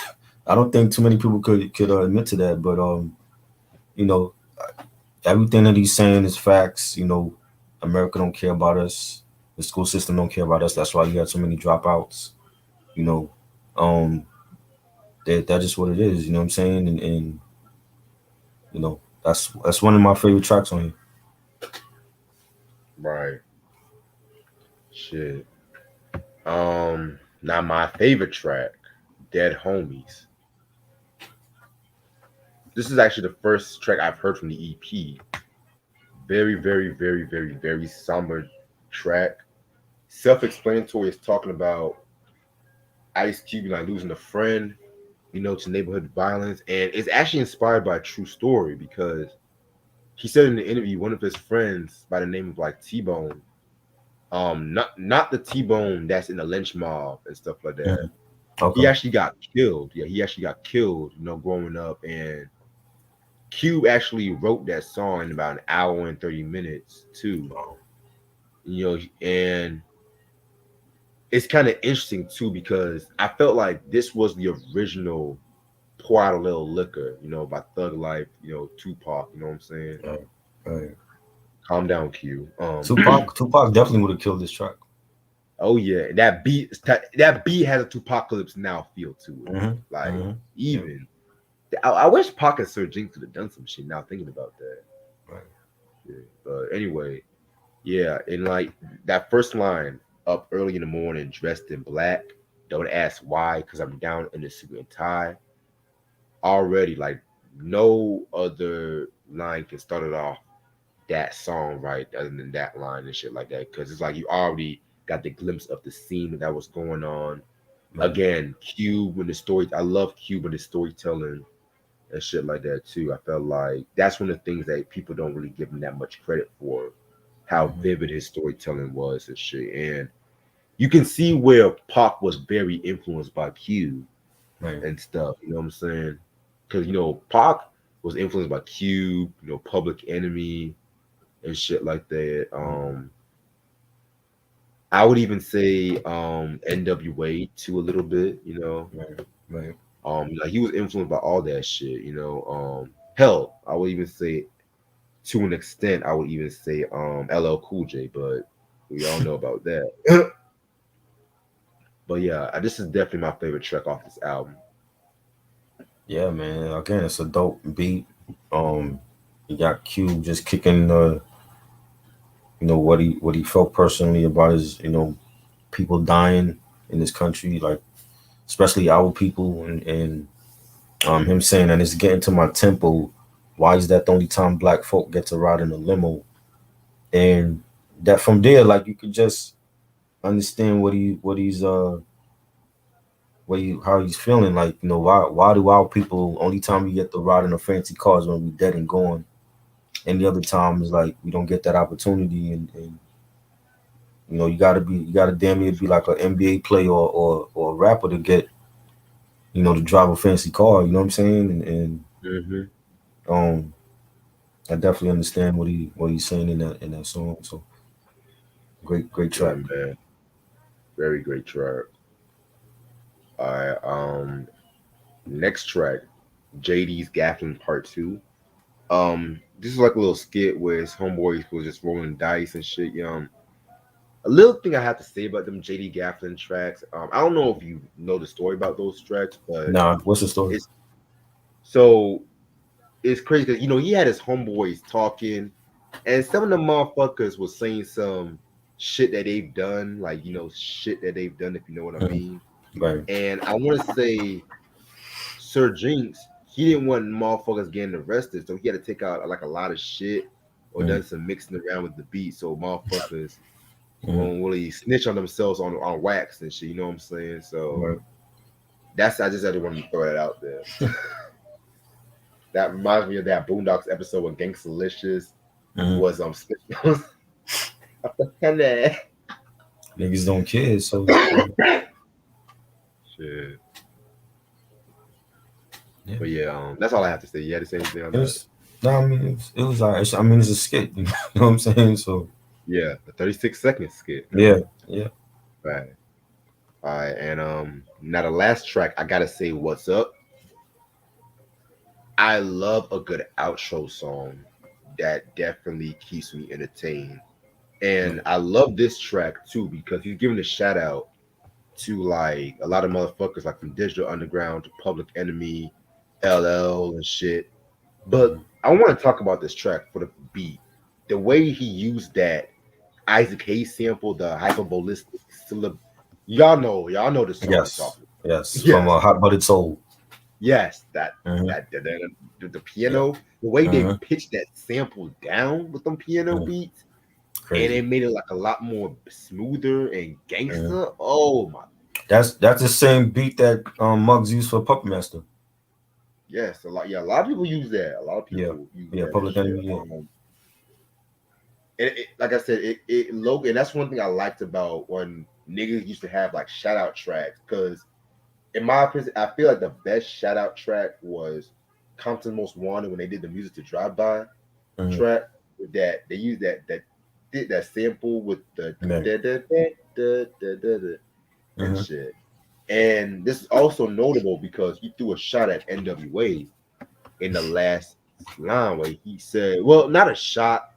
Speaker 2: I don't think too many people could admit to that, but you know, everything that he's saying is facts. You know, America don't care about us. The school system don't care about us. That's why you have so many dropouts. You know, um, that's just what it is. You know what I'm saying? And you know, that's one of my favorite tracks on here.
Speaker 1: Right. Shit. Now my favorite track, Dead Homies. This is actually the first track I've heard from the EP. Very, very, very, very, very somber track. Self-explanatory is talking about Ice Cube like losing a friend, to neighborhood violence, and it's actually inspired by a true story because he said in the interview one of his friends by the name of like T-Bone, not the T-Bone that's in the lynch mob and stuff like that.
Speaker 2: Mhm.
Speaker 1: He
Speaker 2: Okay.
Speaker 1: actually got killed. Yeah, he actually got killed, growing up, and Cube actually wrote that song in about an hour and 30 minutes too. And it's kind of interesting too because I felt like this was the original pour out a little liquor, by Thug Life, Tupac, you know what I'm saying?
Speaker 2: Right. Right.
Speaker 1: Calm down, Q.
Speaker 2: Tupac definitely would have killed this track.
Speaker 1: Oh yeah, that beat has a Tupacalypse Now feel to it.
Speaker 2: Mm-hmm.
Speaker 1: Like
Speaker 2: Mm-hmm. Yeah.
Speaker 1: even I wish Pac and Sir Jinx could have done some shit. Now thinking about that,
Speaker 2: Right.
Speaker 1: yeah. But anyway, yeah, and like that first line, up early in the morning, dressed in black. Don't ask why, because I'm down in the suit and tie. Already, like no other line can start it off that song right other than that line and shit like that. Because it's like you already got the glimpse of the scene that was going on.
Speaker 2: Right.
Speaker 1: Again, Cube and the story. I love Cube and the storytelling and shit like that too. I felt like that's one of the things that people don't really give him that much credit for, how
Speaker 2: Mm-hmm.
Speaker 1: vivid his storytelling was and shit. And you can see where Pac was very influenced by Cube
Speaker 2: Right.
Speaker 1: and stuff. You know what I'm saying? Because Pac was influenced by Cube, Public Enemy and shit like that.
Speaker 2: Right.
Speaker 1: I would even say N.W.A too a little bit.
Speaker 2: Right. Right.
Speaker 1: Like he was influenced by all that shit. Hell, I would even say to an extent, I would even say LL Cool J, but we all know about that. But yeah, this is definitely my favorite track off this album.
Speaker 2: Yeah, man. Again, it's a dope beat. You got Cube just kicking what he felt personally about his, people dying in this country, like especially our people, and him saying that it's getting to my temple. Why is that the only time black folk get to ride in a limo? And that from there, like you could just understand how he's feeling. Like, why do our people only time we get to ride in a fancy cars when we dead and gone? Any other time is like we don't get that opportunity, and you gotta damn near be like an NBA player or a rapper to get, to drive a fancy car. You know what I'm saying? And
Speaker 1: Hmm.
Speaker 2: um, I definitely understand what he's saying in that song. So great
Speaker 1: Yeah,
Speaker 2: track.
Speaker 1: man, very great track. All right, next track, JD's Gaffling Part Two. This is like a little skit where his homeboys was just rolling dice and shit. A little thing I have to say about them JD Gafflin tracks. I don't know if you know the story about those tracks, but
Speaker 2: Nah, what's the story?
Speaker 1: it's so it's crazy because he had his homeboys talking, and some of the motherfuckers was saying some shit that they've done, like shit that they've done, if you know what I
Speaker 2: Mhm.
Speaker 1: mean.
Speaker 2: Right.
Speaker 1: And I want to say Sir Jinx, he didn't want motherfuckers getting arrested, so he had to take out like a lot of shit or
Speaker 2: Mm,
Speaker 1: done some mixing around with the beat, so motherfuckers
Speaker 2: mm,
Speaker 1: won't really snitch on themselves on wax and shit. You know what I'm saying? So
Speaker 2: right.
Speaker 1: that's I just had to want to throw that out there. That reminds me of that Boondocks episode when Gangstalicious
Speaker 2: Mm.
Speaker 1: was snitching on
Speaker 2: Niggas don't care, so
Speaker 1: shit.
Speaker 2: yeah.
Speaker 1: But yeah, that's all I have to say. You had to say anything on
Speaker 2: It
Speaker 1: that?
Speaker 2: was no, I mean it was like I mean it's a skit, you know what I'm saying? So
Speaker 1: Yeah, the 36-second skit.
Speaker 2: yeah, yeah,
Speaker 1: Right. All right, and now the last track I gotta say, "What's Up." I love a good outro song that definitely keeps me entertained, and I love this track too because he's giving a shout out to like a lot of motherfuckers like from Digital Underground to Public Enemy, LL and shit. But I want to talk about this track for the beat, the way he used that Isaac Hayes sample, the hyperbolistic syllable. Y'all know the song I'm
Speaker 2: yes,
Speaker 1: talking
Speaker 2: yes,
Speaker 1: about.
Speaker 2: from
Speaker 1: Yes,
Speaker 2: a hot buttered soul.
Speaker 1: yes, that
Speaker 2: Mm-hmm.
Speaker 1: the
Speaker 2: Yeah,
Speaker 1: piano, the way they
Speaker 2: mm-hmm.
Speaker 1: pitched that sample down with them piano
Speaker 2: Mm.
Speaker 1: beats, and
Speaker 2: Crazy.
Speaker 1: it made it like a lot more smoother and
Speaker 2: Mm.
Speaker 1: gangster. Oh my,
Speaker 2: That's the same beat that Muggs used for Puppet Master.
Speaker 1: yes, a lot. Yeah, a lot of people use that. A lot of
Speaker 2: Yeah,
Speaker 1: people use
Speaker 2: yeah,
Speaker 1: that and
Speaker 2: Public
Speaker 1: shit.
Speaker 2: Enemy. Yeah,
Speaker 1: Like I said, it Logan. That's one thing I liked about when niggas used to have like shout out tracks. Because in my opinion, I feel like the best shout out track was Compton Most Wanted when they did the Music to Drive By
Speaker 2: mm-hmm.
Speaker 1: track. With that, they used that did that sample with the
Speaker 2: Yeah.
Speaker 1: da, da, da, da, da, da, da, and
Speaker 2: Mm-hmm.
Speaker 1: shit. And this is also notable because he threw a shot at N.W.A in the last line where he said, well, not a shot,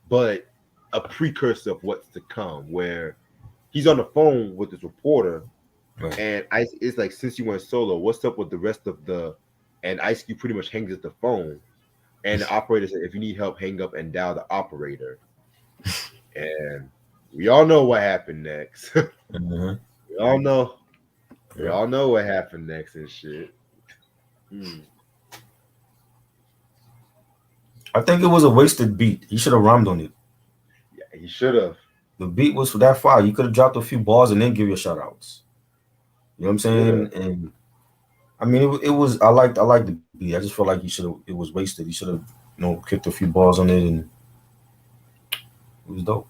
Speaker 1: but a precursor of what's to come, where he's on the phone with this reporter,
Speaker 2: Right.
Speaker 1: and it's like, since you went solo, what's up with the rest of the, and Ice Cube pretty much hangs at the phone, and the operator said, if you need help, hang up and dial the operator. And we all know what happened next.
Speaker 2: Mm-hmm.
Speaker 1: we all know, we
Speaker 2: Yeah.
Speaker 1: all know what happened next and shit. Hmm.
Speaker 2: I think it was a wasted beat. He should have rhymed on it.
Speaker 1: Yeah, he should have.
Speaker 2: The beat was for that fire. You could have dropped a few bars and then give your shout outs. You know what I'm
Speaker 1: Yeah.
Speaker 2: saying? And I mean, it was. I liked the beat. I just felt like he should have. It was wasted. He should have, kicked a few bars on it, and it was dope.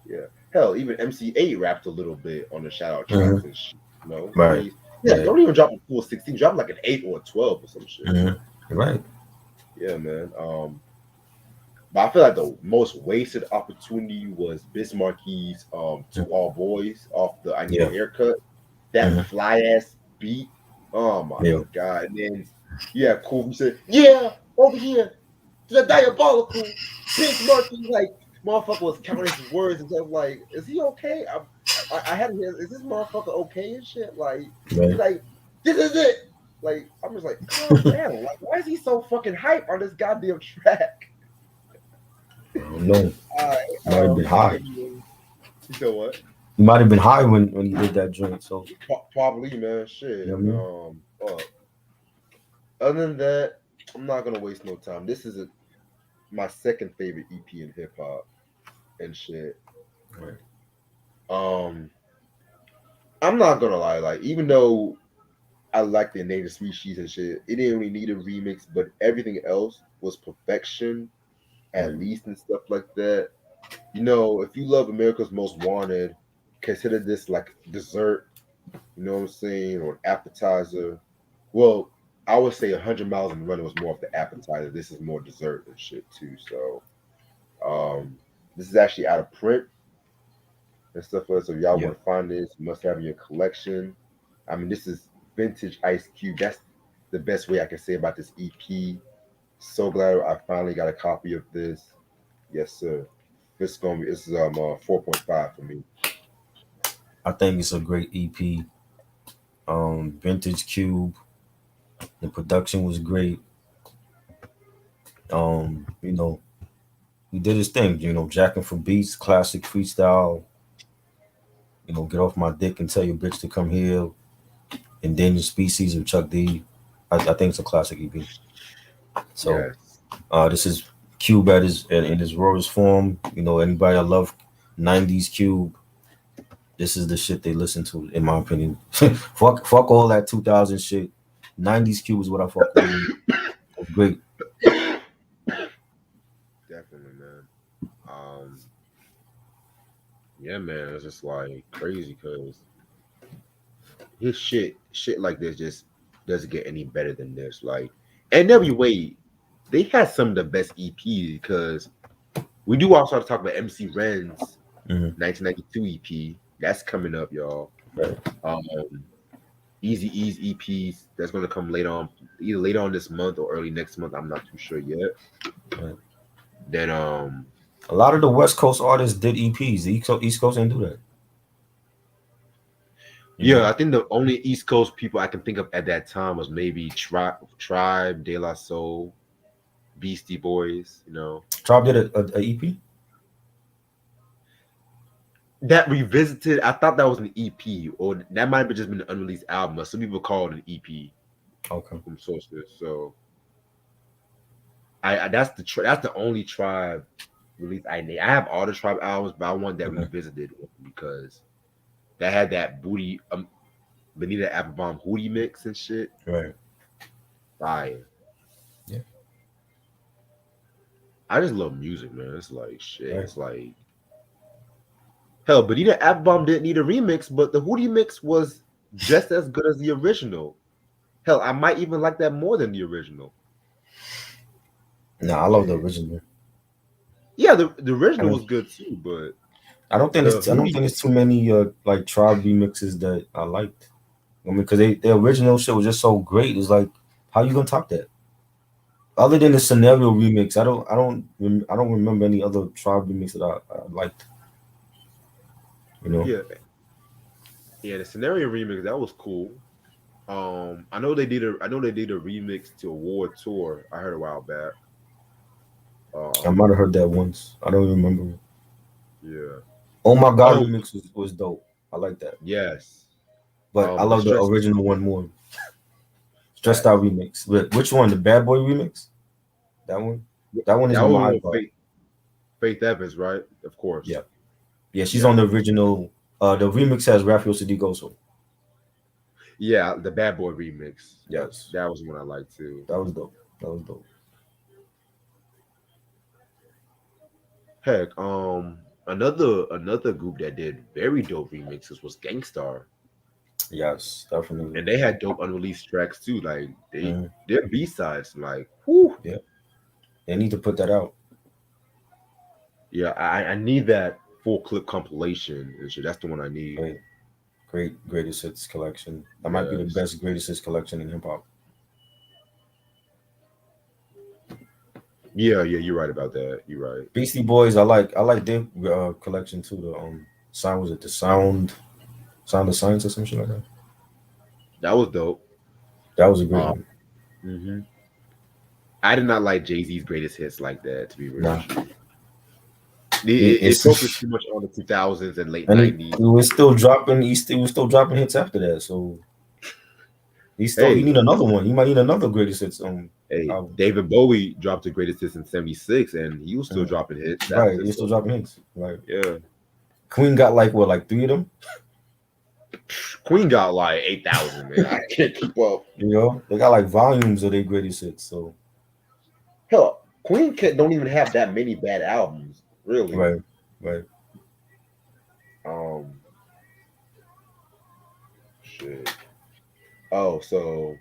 Speaker 1: Yeah. Hell, even MC8 rapped a little bit on the shout out
Speaker 2: Hmm.
Speaker 1: tracks and shit. You know?
Speaker 2: Right.
Speaker 1: Yeah,
Speaker 2: Yeah.
Speaker 1: don't even drop a full 16, drop like an 8 or a 12 or some shit.
Speaker 2: Hmm. Right.
Speaker 1: Yeah, man. But I feel like the most wasted opportunity was Bismarck's To All Boys off the I Need a
Speaker 2: Yeah.
Speaker 1: Haircut. That
Speaker 2: Hmm.
Speaker 1: fly ass beat. Oh my
Speaker 2: Yeah.
Speaker 1: god. And then yeah, cool. He said, yeah, over here, the diabolical Bismarck. Like motherfucker was counting his words and stuff. Like, is he okay? I had him. Is this motherfucker okay and shit? Like, he's
Speaker 2: Right.
Speaker 1: like, this is it. Like, I'm just like, calm down. Like, why is he so fucking hype on this goddamn track?
Speaker 2: I don't know.
Speaker 1: All right.
Speaker 2: Might have been high.
Speaker 1: Anyway, you know what?
Speaker 2: He might have been high when he did that joint. So
Speaker 1: Probably, man.
Speaker 2: you know
Speaker 1: Shit.
Speaker 2: what I mean.
Speaker 1: Other than that, I'm not gonna waste no time. This is my second favorite EP in hip hop and shit.
Speaker 2: Right.
Speaker 1: Um, I'm not gonna lie. Like, even though I like the Endangered Species and shit, it didn't really need a remix, but everything else was perfection, at
Speaker 2: Right.
Speaker 1: least, and stuff like that. You know, if you love America's Most Wanted, consider this like dessert. You know what I'm saying, or an appetizer. Well, I would say 100 Miles and Running was more of the appetizer. This is more dessert and shit too. So, this is actually out of print and stuff like that. So, if y'all
Speaker 2: Yeah.
Speaker 1: want to find this, you must have in your collection. I mean, this is vintage Ice Cube. That's the best way I can say about this EP. So glad I finally got a copy of this. Yes, sir. This is 4.5 for me.
Speaker 2: I think it's a great EP. Vintage Cube. The production was great. You know, he did his thing. You know, jacking for beats, classic freestyle. Get off my dick and tell your bitch to come here. Endangered Species of Chuck D. I think it's a classic EP. So
Speaker 1: Yes.
Speaker 2: this is Cube at his in his rawest form. Anybody that love '90s Cube, this is the shit they listen to, in my opinion. fuck all that 2000 shit. '90s Cube is what I fuck with. It's great.
Speaker 1: Definitely, man. Um, yeah, man, it's just like crazy because his shit like this just doesn't get any better than this. Like N.W.A, they had some of the best EPs because we do also have to talk about MC Ren's
Speaker 2: Hmm.
Speaker 1: 1992 EP. That's coming up, y'all.
Speaker 2: Right,
Speaker 1: Um, Easy Ease EPs that's gonna come later on, either later on this month or early next month. I'm not too sure yet.
Speaker 2: right.
Speaker 1: Then
Speaker 2: A lot of the West Coast artists did EPs. The East Coast didn't do that. You
Speaker 1: yeah,
Speaker 2: know,
Speaker 1: I think the only East Coast people I can think of at that time was maybe Tribe, De La Soul, Beastie Boys.
Speaker 2: Tribe did a EP.
Speaker 1: That revisited. I thought that was an EP, or that might have just been an unreleased album. But some people call it an EP
Speaker 2: Okay,
Speaker 1: from sources. So I that's the only Tribe release I need. I have all the Tribe albums, but I want that
Speaker 2: okay,
Speaker 1: revisited one because that had that booty Benita Applebaum Hootie mix and shit.
Speaker 2: right,
Speaker 1: Fire.
Speaker 2: yeah,
Speaker 1: I just love music, man. It's like shit.
Speaker 2: right.
Speaker 1: It's like hell, Benita Applebaum didn't need a remix, but the Hootie mix was just as good as the original. Hell, I might even like that more than the original.
Speaker 2: Nah, I love the
Speaker 1: Shit.
Speaker 2: original.
Speaker 1: Yeah, the
Speaker 2: I
Speaker 1: original
Speaker 2: don't.
Speaker 1: was good too, but the
Speaker 2: I don't
Speaker 1: Hootie
Speaker 2: think it's too many like Tribe remixes that I liked. I mean, because the original shit was just so great. It's like, how you gonna top that? Other than the scenario remix, I don't remember any other Tribe remix that I liked. You know,
Speaker 1: yeah, yeah, the scenario remix that was cool. I know they did a remix to a War Tour. I heard a while back.
Speaker 2: I
Speaker 1: Um,
Speaker 2: might have heard that once. I don't remember it.
Speaker 1: yeah.
Speaker 2: Oh my God
Speaker 1: Oh,
Speaker 2: remix was dope. I like that,
Speaker 1: yes.
Speaker 2: but I
Speaker 1: The
Speaker 2: love the
Speaker 1: stress.
Speaker 2: original one more. Stressed
Speaker 1: Facts.
Speaker 2: Out remix. But which one? The Bad Boy remix? That one? That one is
Speaker 1: That
Speaker 2: on
Speaker 1: one
Speaker 2: my
Speaker 1: with
Speaker 2: iPod.
Speaker 1: Faith Evans, right? Of course.
Speaker 2: Yeah, yeah. She's
Speaker 1: Yeah.
Speaker 2: on the original. The remix has Raphael Sadiq also.
Speaker 1: Yeah, the Bad Boy remix.
Speaker 2: Yes,
Speaker 1: That was one I liked too.
Speaker 2: that was dope. That was dope.
Speaker 1: Heck, another group that did very dope remixes was Gangstar.
Speaker 2: Yes, definitely.
Speaker 1: And they had dope unreleased tracks too. Like
Speaker 2: Mhm.
Speaker 1: their B sides, like whoo.
Speaker 2: Yeah, they need to put that out.
Speaker 1: Yeah, I need that full clip compilation and shit. That's the one I need.
Speaker 2: Great, greatest hits collection. That might be the
Speaker 1: Yes.
Speaker 2: best greatest hits collection in hip hop.
Speaker 1: Yeah, yeah, you're right about that. You're right.
Speaker 2: Beastie Boys, I like their collection too. The sound was it the sound of science or some shit like that.
Speaker 1: That was dope.
Speaker 2: That was a great
Speaker 1: Um,
Speaker 2: one.
Speaker 1: mhm. I did not like Jay Z's greatest hits like that. To be real
Speaker 2: Nah,
Speaker 1: with you, it
Speaker 2: it's
Speaker 1: focused too much on the 2000s and late
Speaker 2: and he
Speaker 1: 90s.
Speaker 2: was still dropping. He was still dropping hits after that. So he
Speaker 1: Hey,
Speaker 2: need another one. He might need another greatest hits
Speaker 1: hey,
Speaker 2: album.
Speaker 1: David Bowie dropped the greatest hits in '76, and he was still
Speaker 2: Mm.
Speaker 1: dropping hits
Speaker 2: Right,
Speaker 1: after.
Speaker 2: he's still
Speaker 1: So
Speaker 2: dropping hits. Right.
Speaker 1: yeah,
Speaker 2: Queen got like what, like three of them?
Speaker 1: Queen got like 8,000. Man, I can't keep up.
Speaker 2: They got like volumes of their greatest hits. So
Speaker 1: Hell, don't even have that many bad albums, really.
Speaker 2: right, right.
Speaker 1: Um, shit. Oh, so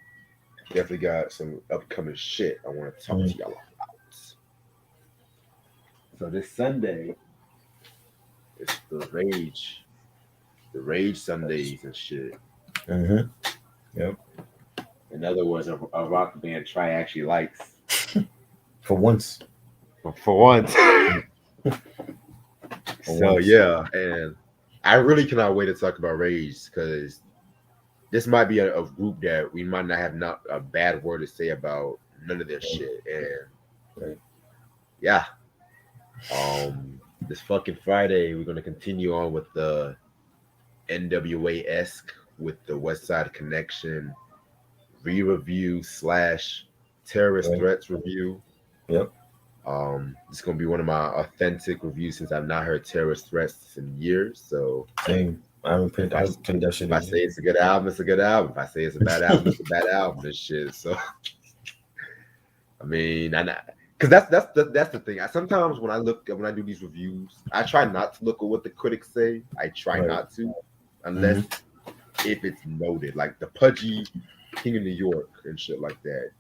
Speaker 1: definitely got some upcoming shit I want to talk
Speaker 2: Mm-hmm.
Speaker 1: to y'all about. So this Sunday is the Rage Sundays and shit.
Speaker 2: Mm-hmm. Yep.
Speaker 1: In other words, a rock band Try actually likes.
Speaker 2: For once.
Speaker 1: For once.
Speaker 2: For
Speaker 1: So
Speaker 2: once.
Speaker 1: yeah, and I really cannot wait to talk about Rage because this might be a group that we might not have not a bad word to say about none of this
Speaker 2: Right,
Speaker 1: shit. And
Speaker 2: right.
Speaker 1: yeah, this fucking Friday we're gonna continue on with the NWA esque with the West Side Connection re-review slash terrorist
Speaker 2: Right.
Speaker 1: threats review.
Speaker 2: Yep.
Speaker 1: It's gonna be one of my authentic reviews since I've not heard terrorist threats in years. So
Speaker 2: Same. I haven't
Speaker 1: if
Speaker 2: paid. I
Speaker 1: I
Speaker 2: haven't paid that shit
Speaker 1: if I
Speaker 2: in
Speaker 1: say
Speaker 2: yet.
Speaker 1: it's a good album, it's a good album. If I say it's a bad album, it's a bad album and shit. So I mean, I because that's the thing. Sometimes when I do these reviews, I try not to look at what the critics say. I try
Speaker 2: Right.
Speaker 1: not to, unless
Speaker 2: Hmm.
Speaker 1: if it's noted, like the Pudgy King of New York and shit like that.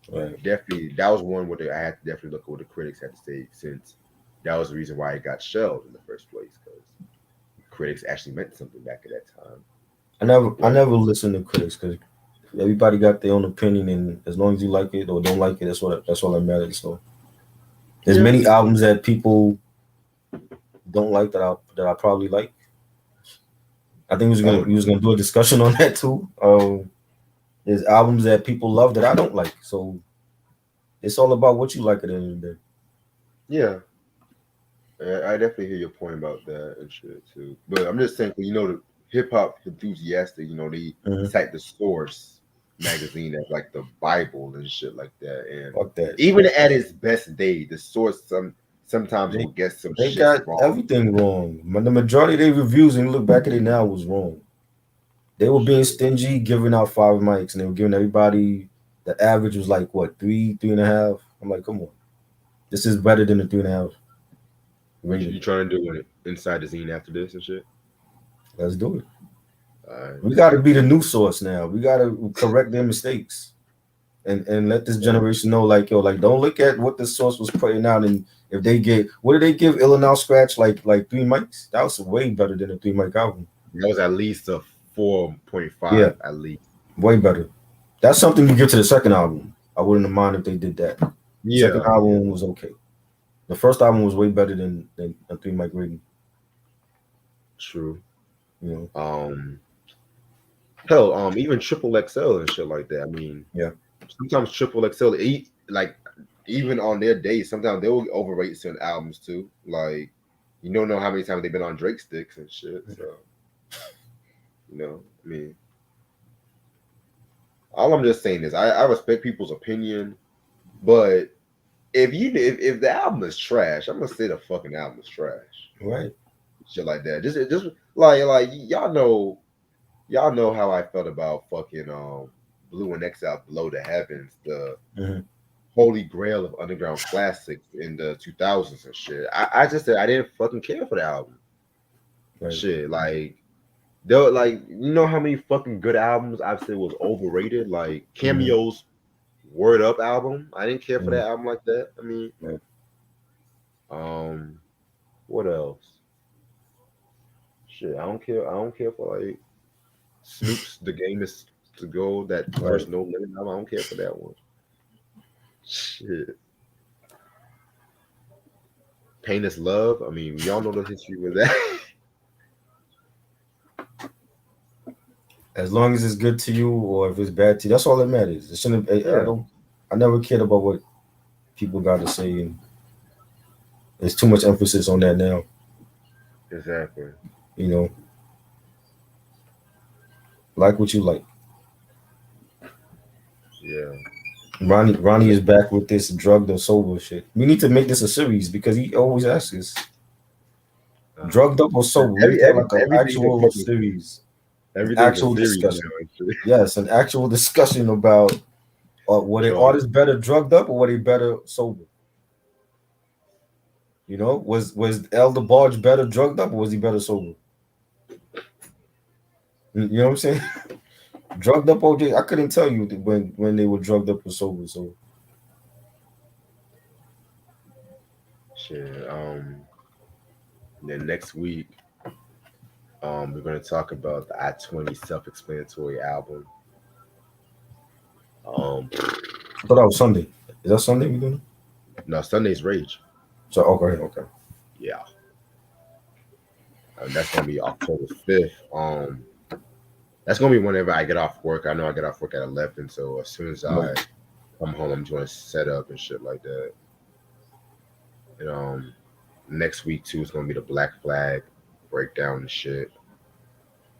Speaker 2: Right.
Speaker 1: Definitely, that was one where I had to definitely look at what the critics had to say, since that was the reason why it got shelved in the first place, because critics actually meant something back at that time.
Speaker 2: I
Speaker 1: But
Speaker 2: never listen to critics because everybody got their own opinion, and as long as you like it or don't like it, that's all that matters. So there's
Speaker 1: yeah,
Speaker 2: many albums that people don't like that I probably like. I think
Speaker 1: oh
Speaker 2: we was gonna do a discussion on that too. There's albums that people love that I don't like. So it's all about what you like at the end of the day.
Speaker 1: yeah, I definitely hear your point about that and shit too. But I'm just saying, the hip hop enthusiastic, they
Speaker 2: Hmm.
Speaker 1: cite the Source magazine as like the Bible and shit like that. And
Speaker 2: Fuck that.
Speaker 1: even at its best day, the Source sometimes
Speaker 2: They
Speaker 1: will get some
Speaker 2: they
Speaker 1: shit
Speaker 2: got
Speaker 1: wrong.
Speaker 2: everything wrong. The majority of their reviews, when you look back at it now, was wrong. They were being
Speaker 1: Shit.
Speaker 2: stingy, giving out five mics, and they were giving everybody the average was like what, three and a half. I'm like, come on, this is better than a 3.5
Speaker 1: You
Speaker 2: rating.
Speaker 1: trying to do it inside the zine after this and shit?
Speaker 2: Let's do it.
Speaker 1: Alright.
Speaker 2: We got to be the new source now. We got to correct their mistakes and let this generation know, like, yo, like, don't look at what the source was putting out. And if they get, what did they give Illinois Scratch, like three mics? That was way better than a three mic album.
Speaker 1: That was at least a
Speaker 2: Yeah,
Speaker 1: 4.5 at least.
Speaker 2: way better. That's something you give to the second album. I wouldn't have mind if they did that. Second
Speaker 1: Yeah, yeah,
Speaker 2: album was okay. The first album was way better than a three mic rating.
Speaker 1: true.
Speaker 2: You know,
Speaker 1: Um, hell, even triple XL and shit like that. I mean,
Speaker 2: yeah,
Speaker 1: sometimes triple XL, like even on their days, sometimes they will overrate certain albums too. Like, you don't know how many times they've been on Drake sticks and shit. So, I mean, all I'm just saying is I respect people's opinion, but if the album is trash, I'm gonna say the fucking album is trash.
Speaker 2: right.
Speaker 1: Shit like that. Just like y'all know how I felt about fucking Blue and Exile Below the Heavens, the
Speaker 2: Hmm.
Speaker 1: holy grail of underground classics in the 2000s and shit. I just said I didn't fucking care for the album.
Speaker 2: Right.
Speaker 1: Shit, like there, like how many fucking good albums I've said was overrated. Like
Speaker 2: Hmm.
Speaker 1: Cameo's Word Up album, I didn't care for
Speaker 2: Hmm.
Speaker 1: that album like that. I mean,
Speaker 2: Right.
Speaker 1: um, what else? Shit, I don't care. I don't care for like Snoop's The Game Is to Go, that
Speaker 2: Right.
Speaker 1: first No Limit album. I don't care for that one. Shit. Pain is Love. I mean, we all know the history with that.
Speaker 2: As long as it's good to you, or if it's bad to you, that's all that matters. It shouldn't. I
Speaker 1: Yeah,
Speaker 2: don't. I never cared about what people got to say, and there's too much emphasis on that now.
Speaker 1: exactly.
Speaker 2: You know, like what you like.
Speaker 1: Yeah.
Speaker 2: Ronnie is back with this drugged or sober shit. We need to make this a series because he always asks us,
Speaker 1: Uh,
Speaker 2: drugged up or sober. We need to have like an
Speaker 1: everything's a
Speaker 2: actual
Speaker 1: fucking
Speaker 2: series, an
Speaker 1: everything's a
Speaker 2: actual
Speaker 1: series now
Speaker 2: discussion.
Speaker 1: and shit.
Speaker 2: Yes, an actual discussion about were they
Speaker 1: Choice.
Speaker 2: artists better drugged up or were they better sober? You know, was Elder Barge better drugged up or was he better sober? You know what I'm saying? Drugged up OJ, I couldn't tell you when they were drugged up or sober. So
Speaker 1: Shit. Then next week, we're gonna talk about the I-20 self-explanatory album. Um,
Speaker 2: I thought that was Sunday. Is that Sunday we doing?
Speaker 1: no, Sunday's Rage.
Speaker 2: So okay, okay.
Speaker 1: Yeah, that's gonna be October 5th. That's gonna be whenever I get off work. I know I get off work at 11, so as soon as
Speaker 2: Right.
Speaker 1: I come home, I'm doing set up and shit like that. And next week too is gonna be the Black Flag breakdown and shit.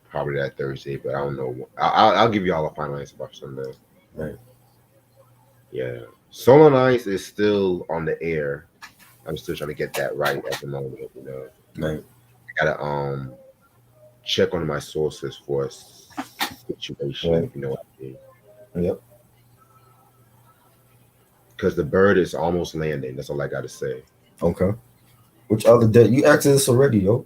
Speaker 1: probably that Thursday, but I don't know. I'll give you all a final answer by Sunday.
Speaker 2: Right,
Speaker 1: Yeah, Soul on Ice is still on the air. I'm still trying to get that right at the moment.
Speaker 2: right.
Speaker 1: I gotta check on my sources for a situation,
Speaker 2: Right.
Speaker 1: if you know what I mean.
Speaker 2: Yep.
Speaker 1: Because the bird is almost landing. That's all I gotta say.
Speaker 2: Okay. Which other day you asked this already, yo?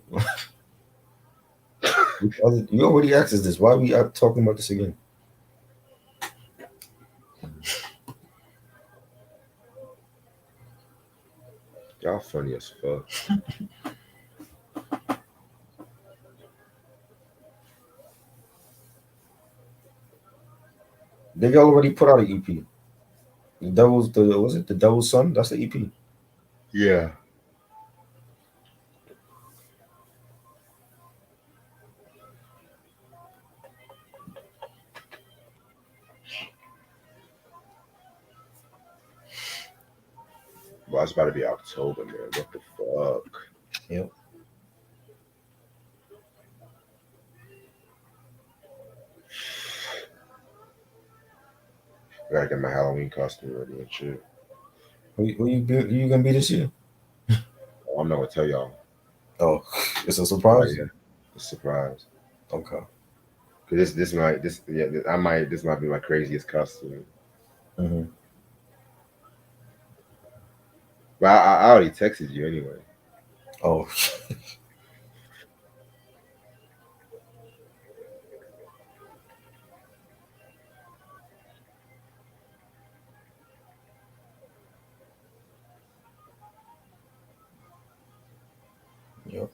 Speaker 2: You already asked us this. Why are we out talking about this again?
Speaker 1: Y'all funny as fuck.
Speaker 2: They already put out an EP. The Devil's the was it the Devil's Son? That's the EP.
Speaker 1: Yeah. Well, it's about to be October, man. What the fuck?
Speaker 2: Yep.
Speaker 1: I gotta get my Halloween costume ready and shit.
Speaker 2: Who you gonna be this year?
Speaker 1: I'm not gonna tell y'all.
Speaker 2: Oh, it's a
Speaker 1: Right
Speaker 2: surprise.
Speaker 1: here. It's a surprise.
Speaker 2: Okay.
Speaker 1: Cause this might be my craziest costume.
Speaker 2: Hmm.
Speaker 1: But I already texted you anyway.
Speaker 2: Oh, yep.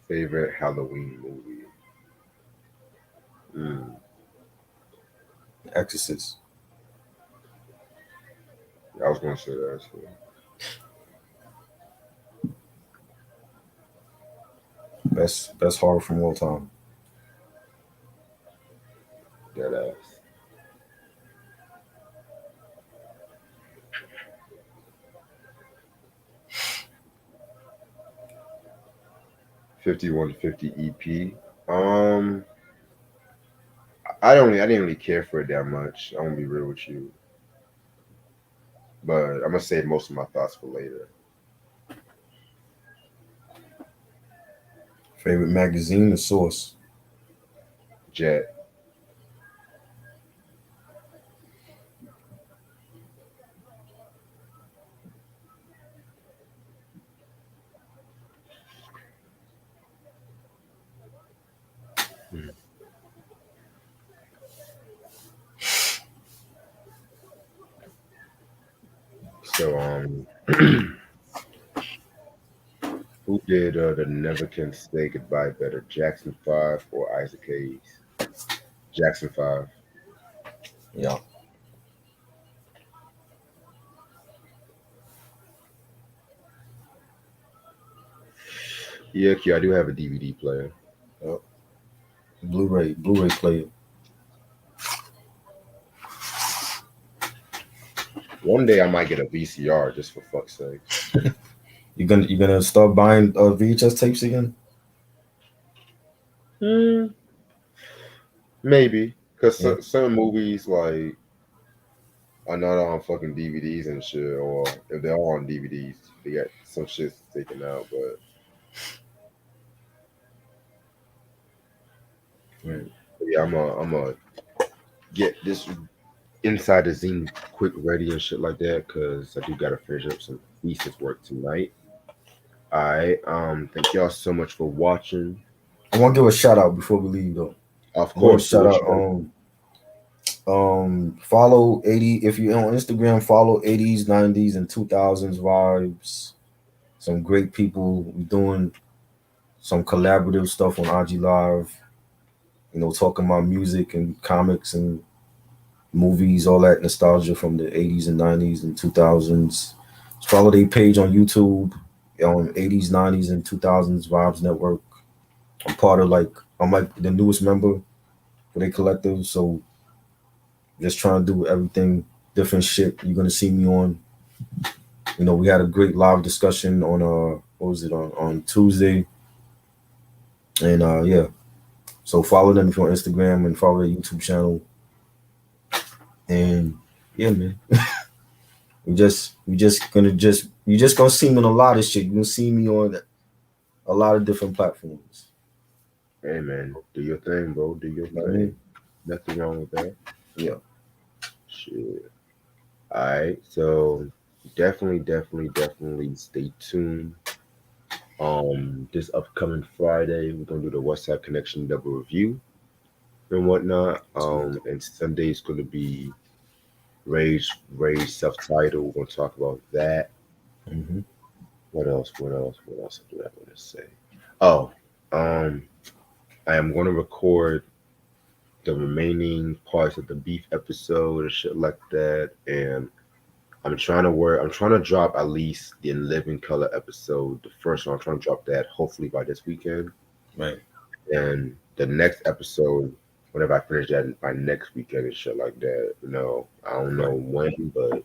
Speaker 1: Favorite Halloween movie. Mm.
Speaker 2: Exorcist.
Speaker 1: I was gonna say that. So.
Speaker 2: Best horror from all time.
Speaker 1: Dead ass. 5150 EP. Um, I didn't really care for it that much. I'm gonna be real with you, but I'm gonna save most of my thoughts for later.
Speaker 2: Favorite magazine, The Source.
Speaker 1: Jet. So who did the Never Can Say Goodbye better, Jackson Five or Isaac Hayes? Jackson Five.
Speaker 2: Yeah.
Speaker 1: Yeah, Q, I do have a DVD player.
Speaker 2: Yep. Blu-ray player.
Speaker 1: One day I might get a VCR just for fuck's sakes.
Speaker 2: You gonna start buying VHS tapes again?
Speaker 1: Hmm. Maybe because
Speaker 2: Yeah.
Speaker 1: some movies like are not on fucking DVDs and shit, or if they're on DVDs, they got some shit taken out.
Speaker 2: Right.
Speaker 1: But yeah, I'm a get this inside the zine quick ready and shit like that because I do gotta finish up some thesis work tonight. All right. Thank y'all so much for watching.
Speaker 2: I want to give a shout out before we leave though.
Speaker 1: Of
Speaker 2: I want to
Speaker 1: course, do
Speaker 2: shout
Speaker 1: what
Speaker 2: out
Speaker 1: you gotta do.
Speaker 2: follow 80 if you're on Instagram, follow 80s, 90s, and 2000s vibes. Some great people. We're doing some collaborative stuff on IG Live, talking about music and comics and movies, all that nostalgia from the 80s and 90s and 2000s. Follow their page on YouTube on 80s, 90s, and 2000s Vibes Network. I'm part of I'm like the newest member for their collective, so just trying to do everything different shit you're gonna see me on. We had a great live discussion on what was it on Tuesday, and yeah. So follow them if you're on Instagram and follow their YouTube channel. And yeah, man, you just gonna see me on a lot of shit. You gonna see me on a lot of different platforms.
Speaker 1: Hey man, do your thing, bro. Do your
Speaker 2: You know what I
Speaker 1: thing.
Speaker 2: mean?
Speaker 1: Nothing wrong with that.
Speaker 2: Yeah.
Speaker 1: Shit. All right. So definitely stay tuned. This upcoming Friday, we're gonna do the West Side Connection double review and whatnot.
Speaker 2: Sweet.
Speaker 1: And Sunday is gonna be Rage self-title. We're gonna talk about that.
Speaker 2: Mm-hmm.
Speaker 1: What else? What else? What else do I want to say? Oh, um, I am gonna record the remaining parts of the beef episode and shit like that. And I'm trying to drop at least the In Living Color episode, the first one. I'm trying to drop that hopefully by this weekend.
Speaker 2: Right.
Speaker 1: And the next episode, whenever I finish that by next weekend and shit like that. I don't know
Speaker 2: Right.
Speaker 1: when, but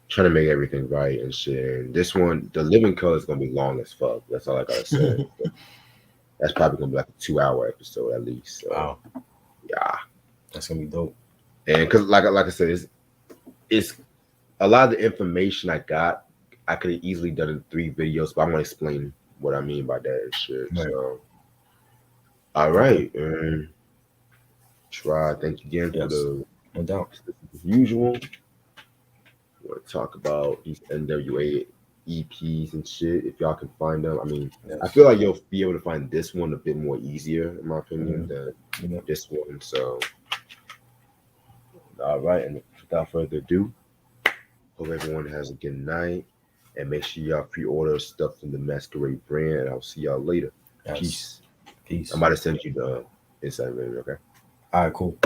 Speaker 1: trying to make everything right and shit. And this one, the Living Color is gonna be long as fuck. That's all I gotta say. That's probably gonna be like a 2 hour episode at least. So
Speaker 2: Wow.
Speaker 1: yeah.
Speaker 2: That's gonna be dope.
Speaker 1: And because like I said, it's a lot of the information I got, I could have easily done in 3 videos, but I want to explain what I mean by that and shit.
Speaker 2: Right.
Speaker 1: So, all
Speaker 2: Okay.
Speaker 1: right, and try. Thank you again for
Speaker 2: Yes.
Speaker 1: the
Speaker 2: No doubt.
Speaker 1: as usual. Want to talk about these N.W.A. EPs and shit if y'all can find them. I mean, I
Speaker 2: Yes.
Speaker 1: feel like you'll be able to find this one a bit more easier, in my opinion,
Speaker 2: Mm-hmm.
Speaker 1: than
Speaker 2: Yeah.
Speaker 1: this one. So, all right, and without further ado, hope everyone has a good night. And make sure y'all pre-order stuff from the Masquerade brand. And I'll see y'all later.
Speaker 2: Yes.
Speaker 1: Peace. I'm
Speaker 2: Peace.
Speaker 1: about to send you the inside video, okay?
Speaker 2: All right. Cool.